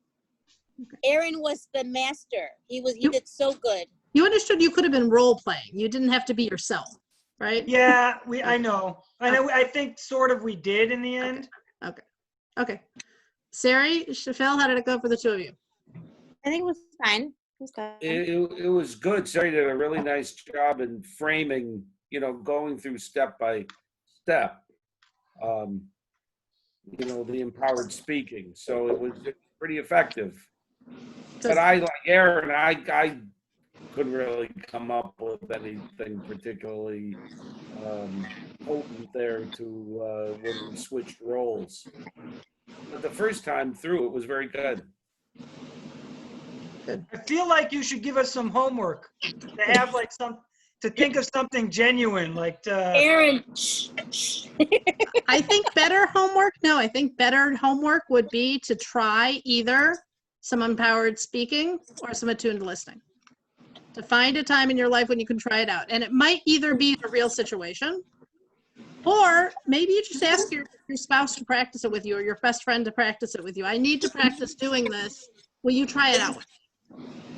Aaron was the master. He You- did so good. You understood you could have been role playing. You didn't have to be yourself, right? Yeah, I know. I think sort of we did in the end. Okay. Sari, Shafel, how did it go for the two of you? I think it was fine. It was good. It was good. Sarah did a really nice job in framing, you know, going through step by step, you know, the empowered speaking. So it was pretty effective. But I, like Aaron, I couldn't really come up with anything particularly potent there to when we switched roles. But the first time through, it was very good. I feel like you should give us some homework to have like to think of something genuine, like Aaron, shh, shh. I think better homework would be to try either some empowered speaking or some attuned listening. To find a time in your life when you can try it out. And it might either be a real situation, or maybe you just ask your spouse to practice it with you or your best friend to practice it with you. I need to practice doing this. Will you try it out with me?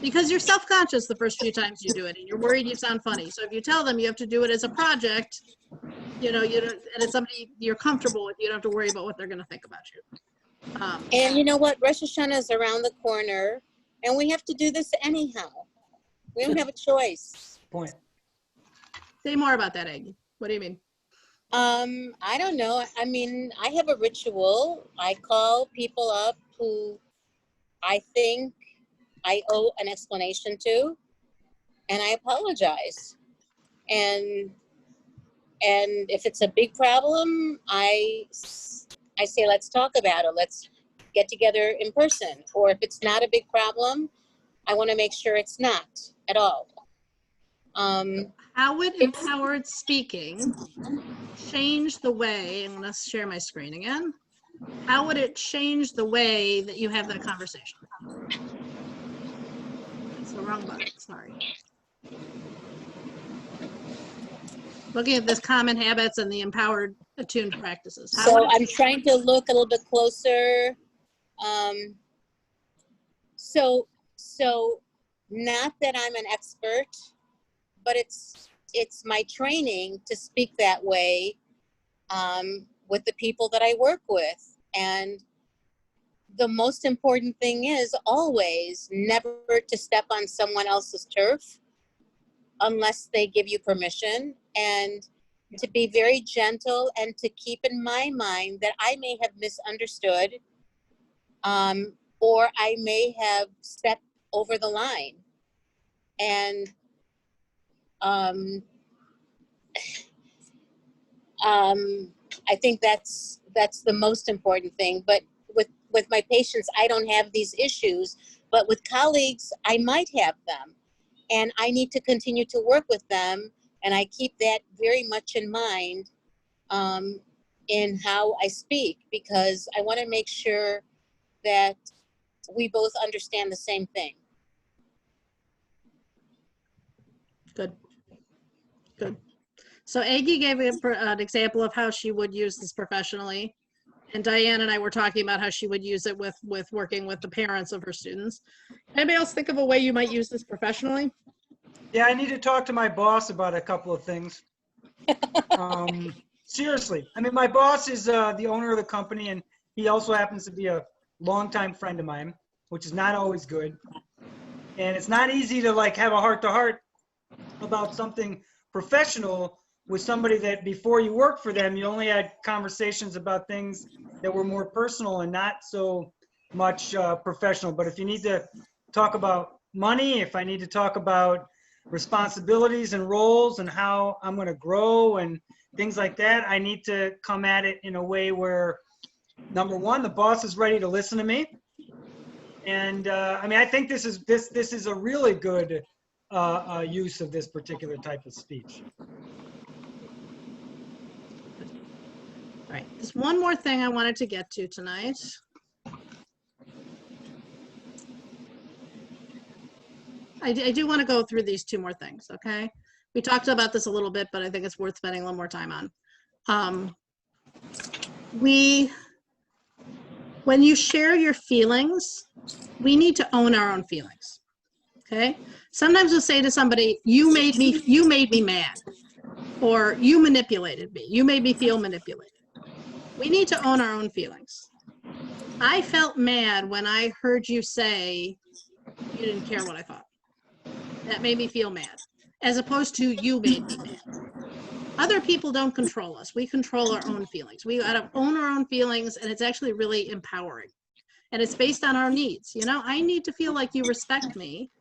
Because you're self-conscious the first few times you do it and you're worried you sound funny. So if you tell them you have to do it as a project, you know, you don't, and it's somebody you're comfortable with, you don't have to worry about what they're going to think about you. And you know what? Rosh Hashanah is around the corner, and we have to do this anyhow. We don't have a choice. point. Say more about that, Aggie. What do you mean? I don't know. I mean, I have a ritual. I call people up who I think I owe an explanation to, and I apologize. And if it's a big problem, I say, let's talk about it. Let's get together in person. Or if it's not a big problem, I want to make sure it's not at all. How would empowered speaking change the way, and let's share my screen again. How would it change the way that you have that conversation? It's the wrong button, sorry. Looking at this common habits and the empowered attuned practices. How So would it I'm trying to look a little bit closer. So not that I'm an expert, but it's my training to speak that way with the people that I work with. And the most important thing is always never to step on someone else's turf unless they give you permission. And to be very gentle and to keep in my mind that I may have misunderstood, or I may have stepped over the line. And I think that's the most important thing. But with my patients, I don't have these issues, but with colleagues, I might have them. And I need to continue to work with them. And I keep that very much in mind in how I speak, because I want to make sure that we both understand the same thing. Good. Good. So Aggie gave an example of how she would use this professionally. And Diane and I were talking about how she would use it with working with the parents of her students. Anybody else think of a way you might use this professionally? Yeah, I need to talk to my boss about a couple of things. Seriously, I mean, my boss is the owner of the company, and he also happens to be a longtime friend of mine, which is not always good. And it's not easy to like have a heart-to-heart about something professional with somebody that before you worked for them, you only had conversations about things that were more personal and not so much professional. But if you need to talk about money, if I need to talk about responsibilities and roles and how I'm going to grow and things like that, I need to come at it in a way where, number one, the boss is ready to listen to me. And I mean, I think this is a really good use of this particular type of speech. All right, there's one more thing I wanted to get to tonight. I do want to go through these two more things, okay? We talked about this a little bit, but I think it's worth spending a little more time on. When you share your feelings, we need to own our own feelings, okay? Sometimes we'll say to somebody, you made me mad, or you manipulated me, you made me feel manipulated. We need to own our own feelings. I felt mad when I heard you say you didn't care what I thought. That made me feel mad, as opposed to you made me mad. Other people don't control us. We control our own feelings. We gotta own our own feelings, and it's actually really empowering. And it's based on our needs. You know, I need to feel like you respect me,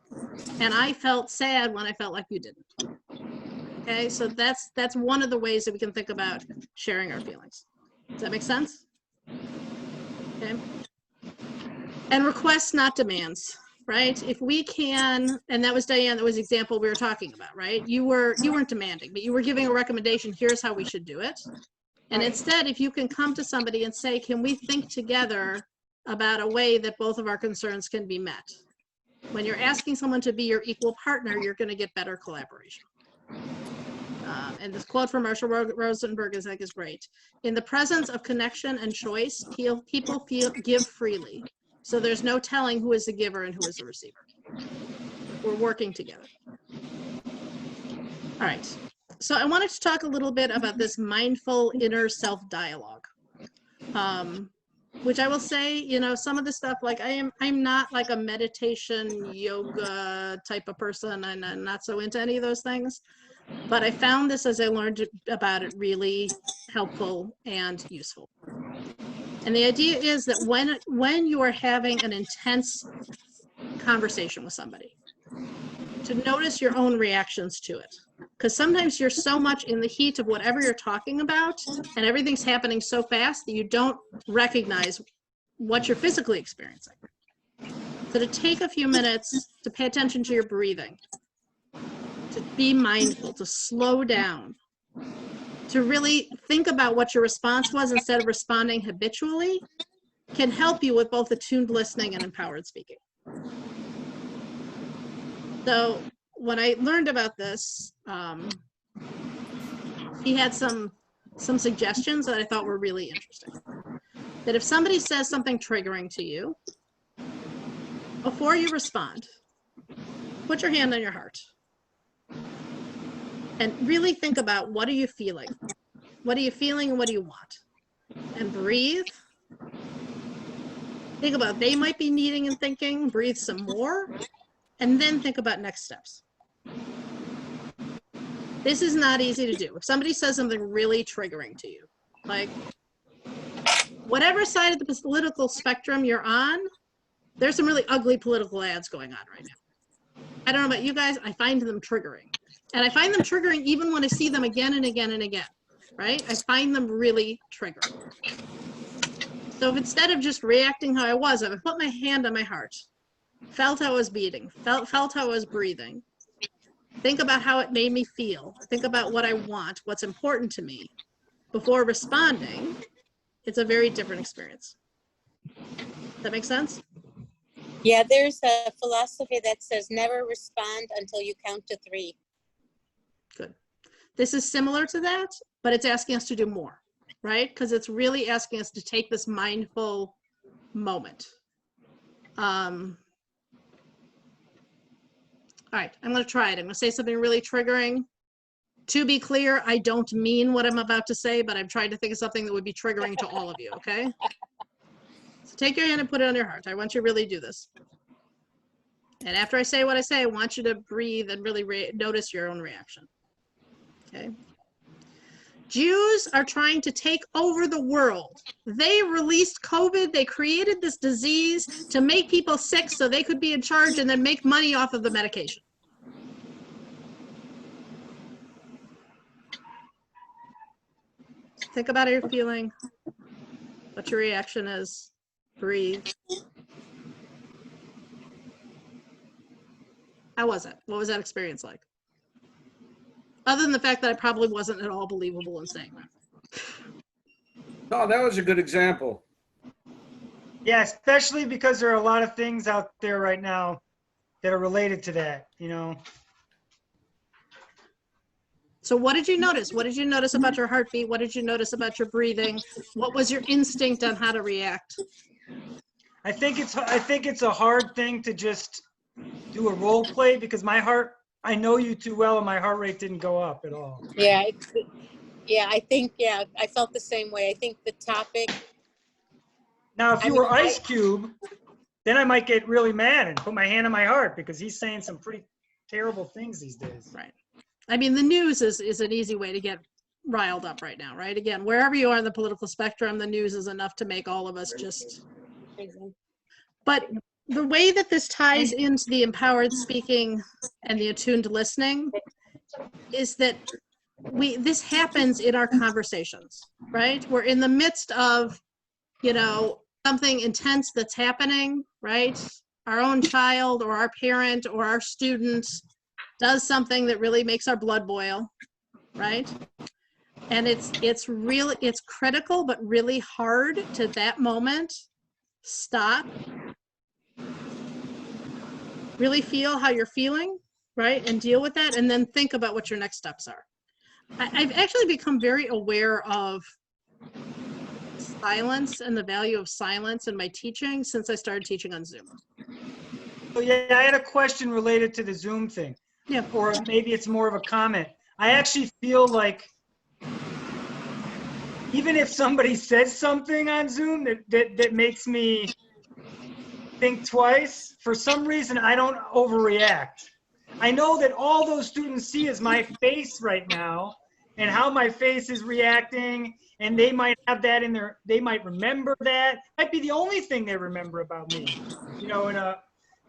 and I felt sad when I felt like you didn't. Okay, so that's one of the ways that we can think about sharing our feelings. Does that make sense? Okay. And requests, not demands, right? If we can, and that was Diane, that was the example we were talking about, right? You weren't demanding, but you were giving a recommendation, here's how we should do it. And instead, if you can come to somebody and say, can we think together about a way that both of our concerns can be met? When you're asking someone to be your equal partner, you're going to get better collaboration. And this quote from Marshall Rosenberg I think is great. In the presence of connection and choice, people give freely. So there's no telling who is the giver and who is the receiver. We're working together. All right. So I wanted to talk a little bit about this mindful inner self-dialogue, which I will say, you know, some of the stuff, like I'm not like a meditation yoga type of person, and I'm not so into any of those things. But I found this, as I learned about it, really helpful and useful. And the idea is that when you are having an intense conversation with somebody, to notice your own reactions to it. Because sometimes you're so much in the heat of whatever you're talking about, and everything's happening so fast that you don't recognize what you're physically experiencing. So to take a few minutes to pay attention to your breathing, to be mindful, to slow down, to really think about what your response was instead of responding habitually, can help you with both attuned listening and empowered speaking. So when I learned about this, he had some suggestions that I thought were really interesting. That if somebody says something triggering to you, before you respond, put your hand on your heart. And really think about, what are you feeling? What are you feeling and what do you want? And breathe. Think about, they might be needing and thinking, breathe some more, and then think about next steps. This is not easy to do. If somebody says something really triggering to you, like whatever side of the political spectrum you're on, there's some really ugly political ads going on right now. I don't know about you guys, I find them triggering. And I find them triggering even when I see them again and again and again, right? I find them really triggering. So if instead of just reacting how I was, I would put my hand on my heart, felt how I was beating, felt how I was breathing, think about how it made me feel, think about what I want, what's important to me, before responding, it's a very different experience. Does that make sense? Yeah, there's a philosophy that says never respond until you count to 3. Good. This is similar to that, but it's asking us to do more, right? Because it's really asking us to take this mindful moment. All right, I'm going to try it. I'm going to say something really triggering. To be clear, I don't mean what I'm about to say, but I'm trying to think of something that would be triggering to all of you, okay? So take your hand and put it on your heart. I want you to really do this. And after I say what I say, I want you to breathe and really notice your own reaction, okay? Jews are trying to take over the world. They released COVID. They created this disease to make people sick so they could be in charge and then make money off of the medication. Think about how you're feeling, what your reaction is. Breathe. How was it? What was that experience like? Other than the fact that I probably wasn't at all believable in saying that. No, that was a good example. Yeah, especially because there are a lot of things out there right now that are related to that, you know. So what did you notice? What did you notice about your heartbeat? What did you notice about your breathing? What was your instinct on how to react? I think it's a hard thing to just do a role play because I know you too well and my heart rate didn't go up at all. Yeah, I felt the same way. I think the topic. Now, if you were Ice Cube, then I might get really mad and put my hand on my heart because he's saying some pretty terrible things these days. Right. I mean, the news is an easy way to get riled up right now, right? Again, wherever you are in the political spectrum, the news is enough to make all of us just. But the way that this ties into the empowered speaking and the attuned listening is that this happens in our conversations, right? We're in the midst of, you know, something intense that's happening, right? Our own child or our parent or our student does something that really makes our blood boil, right? And it's critical, but really hard to that moment stop, really feel how you're feeling, right? And deal with that, and then think about what your next steps are. I've actually become very aware of silence and the value of silence in my teaching since I started teaching on Zoom. Oh, yeah, I had a question related to the Zoom thing. Yeah. Or maybe it's more of a comment. I actually feel like even if somebody says something on Zoom that makes me think twice, for some reason I don't overreact. I know that all those students see is my face right now and how my face is reacting, and they might have that in their, they might remember that. Might be the only thing they remember about me, you know,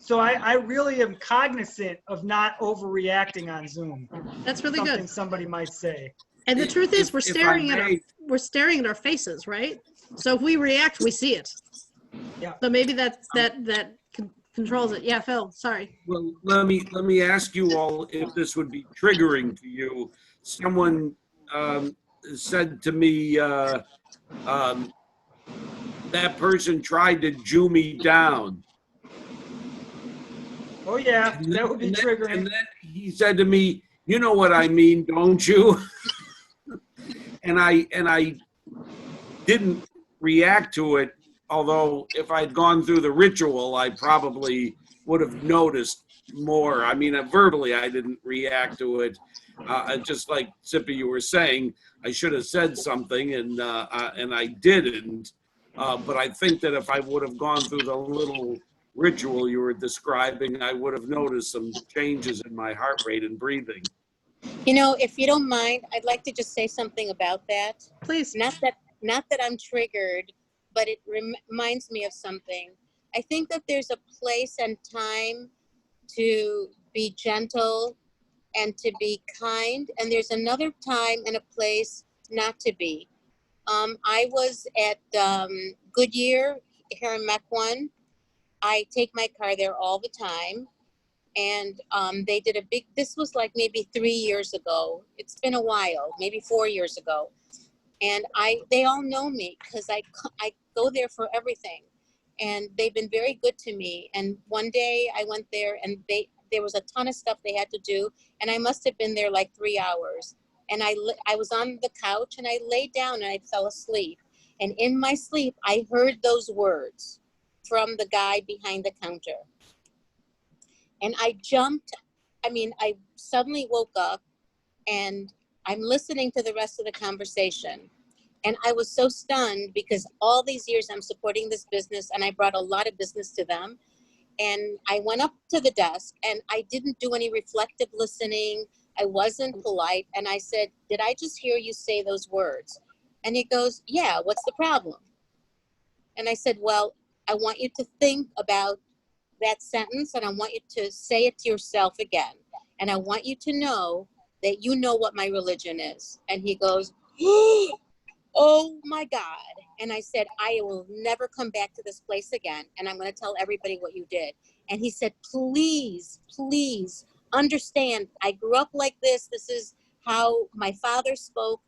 so I really am cognizant of not overreacting on Zoom. That's really Something good. somebody might say. And the truth is, we're If I staring may- we're staring at our faces, right? So if we react, we see it. Yeah. So maybe that controls it. Yeah, Phil, sorry. Well, let me ask you all if this would be triggering to you. Someone said to me, that person tried to Jew me down. Oh yeah, And that would be triggering. And then he said to me, "You know what I mean, don't you?" and I didn't react to it. Although if I'd gone through the ritual, I probably would have noticed more. I mean, verbally, I didn't react to it. Just like Sippy, you were saying, I should have said something, and I didn't. But I think that if I would have gone through the little ritual you were describing, I would have noticed some changes in my heart rate and breathing. You know, if you don't mind, I'd like to just say something about that. Please. Not that I'm triggered, but it reminds me of something. I think that there's a place and time to be gentle and to be kind, and there's another time and a place not to be. I was at Goodyear here in Mequon. I take my car there all the time. And they did this was like maybe 3 years ago. It's been a while, maybe 4 years ago. And they all know me because I go there for everything. And they've been very good to me. And one day I went there and there was a ton of stuff they had to do. And I must have been there like 3 hours. And I was on the couch and I laid down and I fell asleep. And in my sleep, I heard those words from the guy behind the counter. And I suddenly woke up and I'm listening to the rest of the conversation. And I was so stunned because all these years I'm supporting this business and I brought a lot of business to them. And I went up to the desk and I didn't do any reflective listening. I wasn't polite. And I said, did I just hear you say those words? And he goes, yeah, what's the problem? And I said, well, I want you to think about that sentence and I want you to say it to yourself again. And I want you to know that you know what my religion is. And he goes, oh my God. And I said, I will never come back to this place again. And I'm going to tell everybody what you did. And he said, please, please understand. I grew up like this. This is how my father spoke.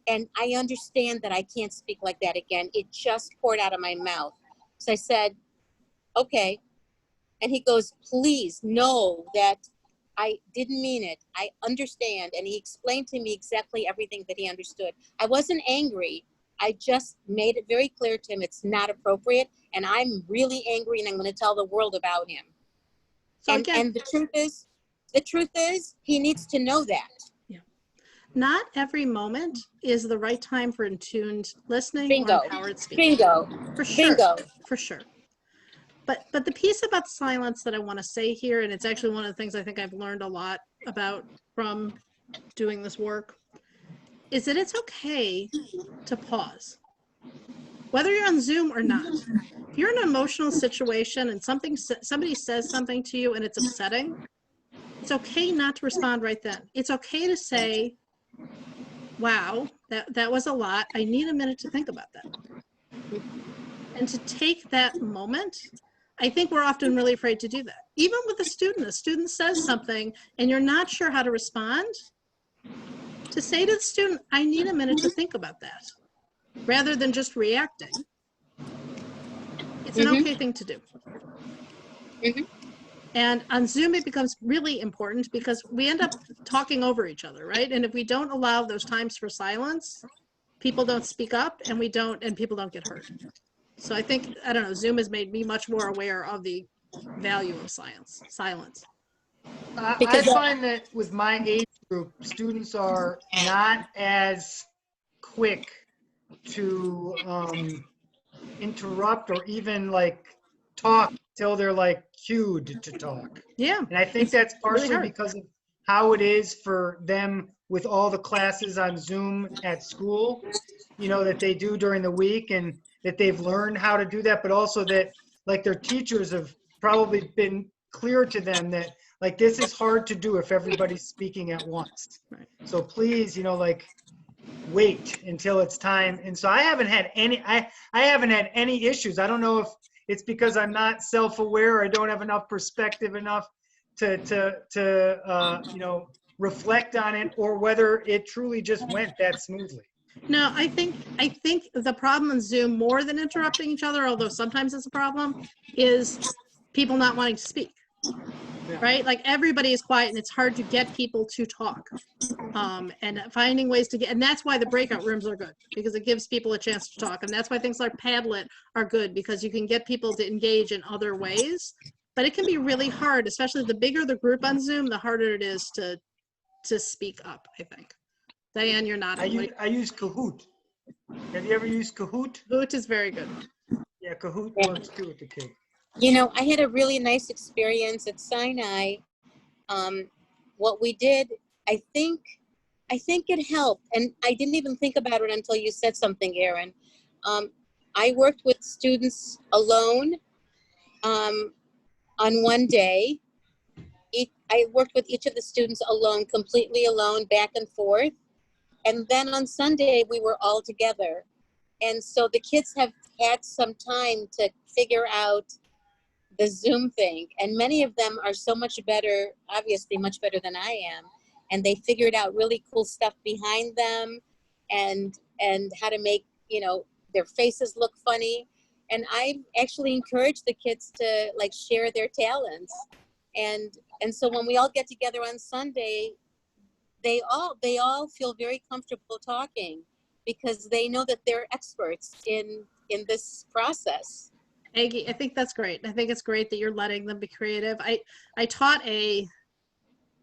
And I understand that I can't speak like that again. It just poured out of my mouth. So I said, okay. And he goes, please know that I didn't mean it. I understand. And he explained to me exactly everything that he understood. I wasn't angry. I just made it very clear to him it's not appropriate. And I'm really angry and I'm going to tell the world about him. So And the truth is, he needs to know that. Yeah. Not every moment is the right time for attuned listening Bingo. or empowered speaking. Bingo. For sure. Bingo. For sure. But the piece about silence that I want to say here, and it's actually one of the things I think I've learned a lot about from doing this work, is that it's okay to pause. Whether you're on Zoom or not. If you're in an emotional situation and somebody says something to you and it's upsetting, it's okay not to respond right then. It's okay to say, wow, that was a lot. I need a minute to think about that. And to take that moment. I think we're often really afraid to do that. Even with a student says something and you're not sure how to respond, to say to the student, I need a minute to think about that, rather than just reacting. It's an okay thing to do. And on Zoom, it becomes really important because we end up talking over each other, right? And if we don't allow those times for silence, people don't speak up and people don't get heard. So I think, I don't know, Zoom has made me much more aware of the value of silence. I find that with my age group, students are not as quick to interrupt or even like talk till they're like cued to talk. Yeah. And I think that's partially really because of how it is for them with all the classes on Zoom at school, that they do during the week and that they've learned how to do that, but also that like their teachers have probably been clear to them that like this is hard to do if everybody's speaking at once. Right. So please, like wait until it's time. And so I haven't had any issues. I don't know if it's because I'm not self-aware or I don't have enough perspective enough to reflect on it, or whether it truly just went that smoothly. No, I think the problem in Zoom, more than interrupting each other, although sometimes it's a problem, is people not wanting to speak. Yeah. Right? Like everybody is quiet and it's hard to get people to talk. And finding ways to and that's why the breakout rooms are good, because it gives people a chance to talk. And that's why things like Padlet are good, because you can get people to engage in other ways. But it can be really hard, especially the bigger the group on Zoom, the harder it is to speak up, I think. Diane, you're not. I use Kahoot. Have you ever used Kahoot? Kahoot is very good. Yeah, Kahoot works too with the kids. I had a really nice experience at Sinai. What we did, I think I think it helped, and I didn't even think about it until you said something, Erin. I worked with students alone on one day. I worked with each of the students alone, completely alone, back and forth. And then on Sunday, we were all together. And so the kids have had some time to figure out the Zoom thing. And many of them are so much better, obviously much better than I am. And they figured out really cool stuff behind them and how to make, you know, their faces look funny. And I actually encourage the kids to like share their talents. And so when we all get together on Sunday, they all feel very comfortable talking because they know that they're experts in this process. Aggie, I think that's great. I think it's great that you're letting them be creative. I taught a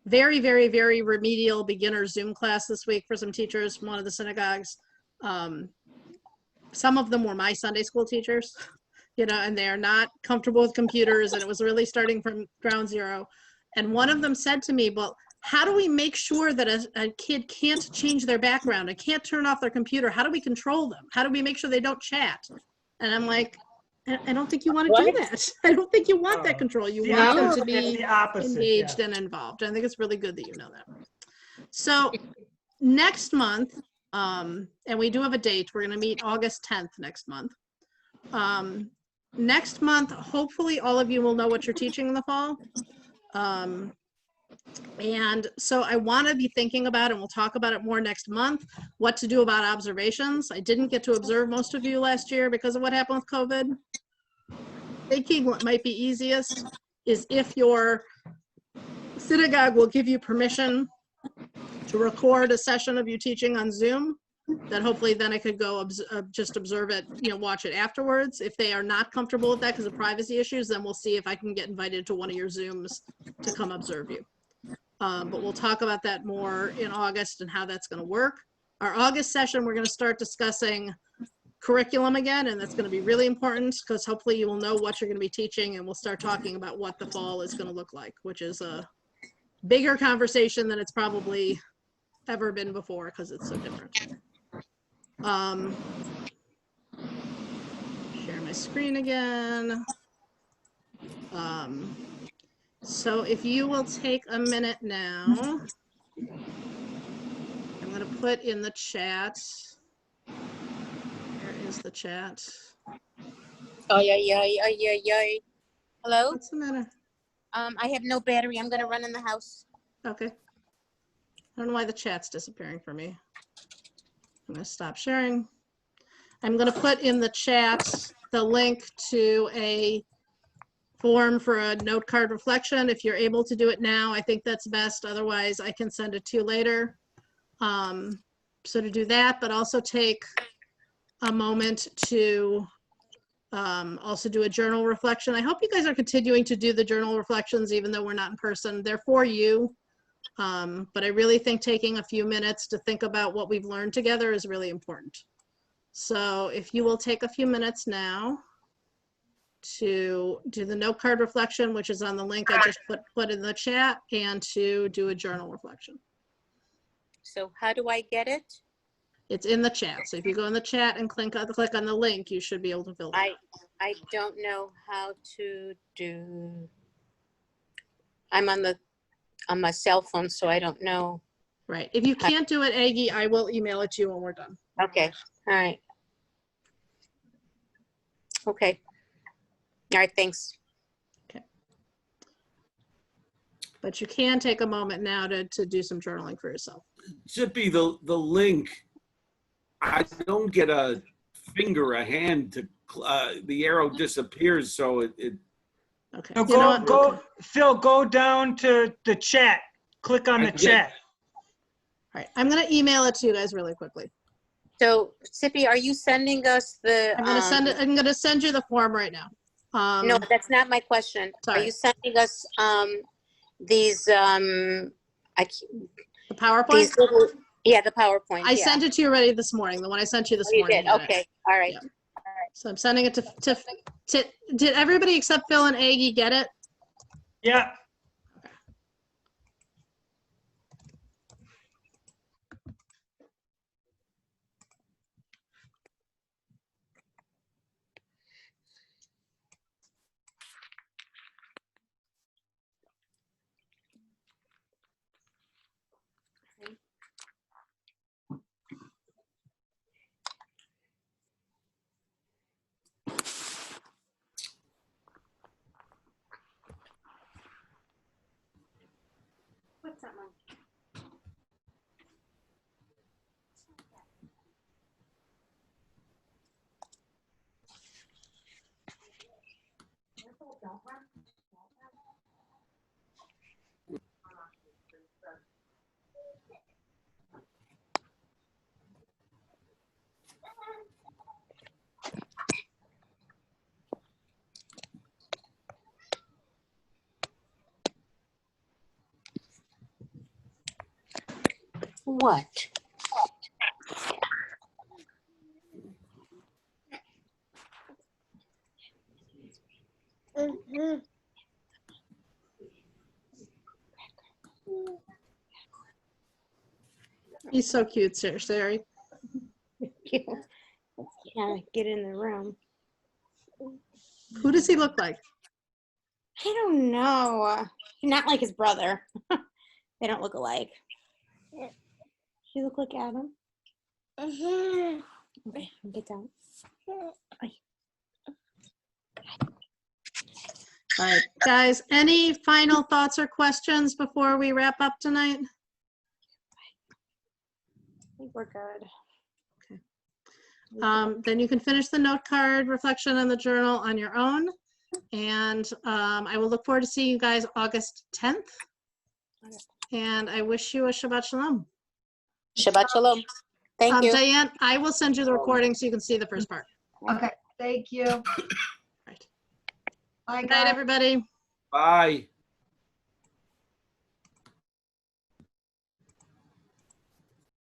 very, very, very remedial beginner Zoom class this week for some teachers from one of the synagogues. Some of them were my Sunday school teachers, you know, and they're not comfortable with computers, and it was really starting from ground zero. And one of them said to me, well, how do we make sure that a kid can't change their background and can't turn off their computer? How do we control them? How do we make sure they don't chat? And I'm like, I don't think you want to do that. I don't think you want that control. You The want them opposite, to be the opposite, engaged yeah. and involved. I think it's really good that you know that. So next month, and we do have a date, we're going to meet August 10th next month. Next month, hopefully all of you will know what you're teaching in the fall. And so I want to be thinking about, and we'll talk about it more next month, what to do about observations. I didn't get to observe most of you last year because of what happened with COVID. Thinking what might be easiest is if your synagogue will give you permission to record a session of you teaching on Zoom, then hopefully then I could go just observe it, you know, watch it afterwards. If they are not comfortable with that because of privacy issues, then we'll see if I can get invited to one of your Zooms to come observe you. But we'll talk about that more in August and how that's going to work. Our August session, we're going to start discussing curriculum again, and that's going to be really important because hopefully you will know what you're going to be teaching, and we'll start talking about what the fall is going to look like, which is a bigger conversation than it's probably ever been before because it's so different. Share my screen again. So if you will take a minute now, I'm going to put in the chat. Where is the chat? Oh, yeah. Hello? What's the matter? I have no battery. I'm going to run in the house. Okay. I don't know why the chat's disappearing for me. I'm going to stop sharing. I'm going to put in the chat the link to a form for a note card reflection. If you're able to do it now, I think that's best. Otherwise, I can send it to you later. So to do that, but also take a moment to also do a journal reflection. I hope you guys are continuing to do the journal reflections, even though we're not in person. They're for you. But I really think taking a few minutes to think about what we've learned together is really important. So if you will take a few minutes now to do the note card reflection, which is on the link I just put in the chat, and to do a journal reflection. So how do I get it? It's in the chat. So if you go in the chat and click on the link, you should be able to fill it out. I don't know how to do. I'm on my cell phone, so I don't know. Right. If you can't do it, Aggie, I will email it to you when we're done. Okay. All right. Okay. All right. Thanks. Okay. But you can take a moment now to do some journaling for yourself. Zippy, the link, I don't get a finger, a hand to, the arrow disappears, so it Okay. No, You know what? Okay. Phil, go down to the chat. Click on the I did. chat. All right. I'm going to email it to you guys really quickly. So, Sippy, are you sending us the? I'm going to send it. I'm going to send you the form right now. No, that's not my question. Sorry. Are you sending us these the PowerPoint? these little? Yeah, the PowerPoint. I sent it to you already this morning. The one I sent you this Oh, you morning. did. Okay. All right. Yeah. So I'm sending it to did everybody except Phil and Aggie get it? Yeah. What's that one? What? He's so cute, seriously. Yeah, get in the room. Who does he look like? I don't know. Not like his brother. They don't look alike. You look like Adam. Okay, get down. All right, guys, any final thoughts or questions before we wrap up tonight? I think we're good. Then you can finish the note card reflection and the journal on your own. And I will look forward to seeing you guys August 10th. And I wish you a Shabbat Shalom. Shabbat Shalom. Thank you. Diane, I will send you the recording so you can see the first part. Okay, thank you. Right. Bye, Good night, guys. everybody. Bye.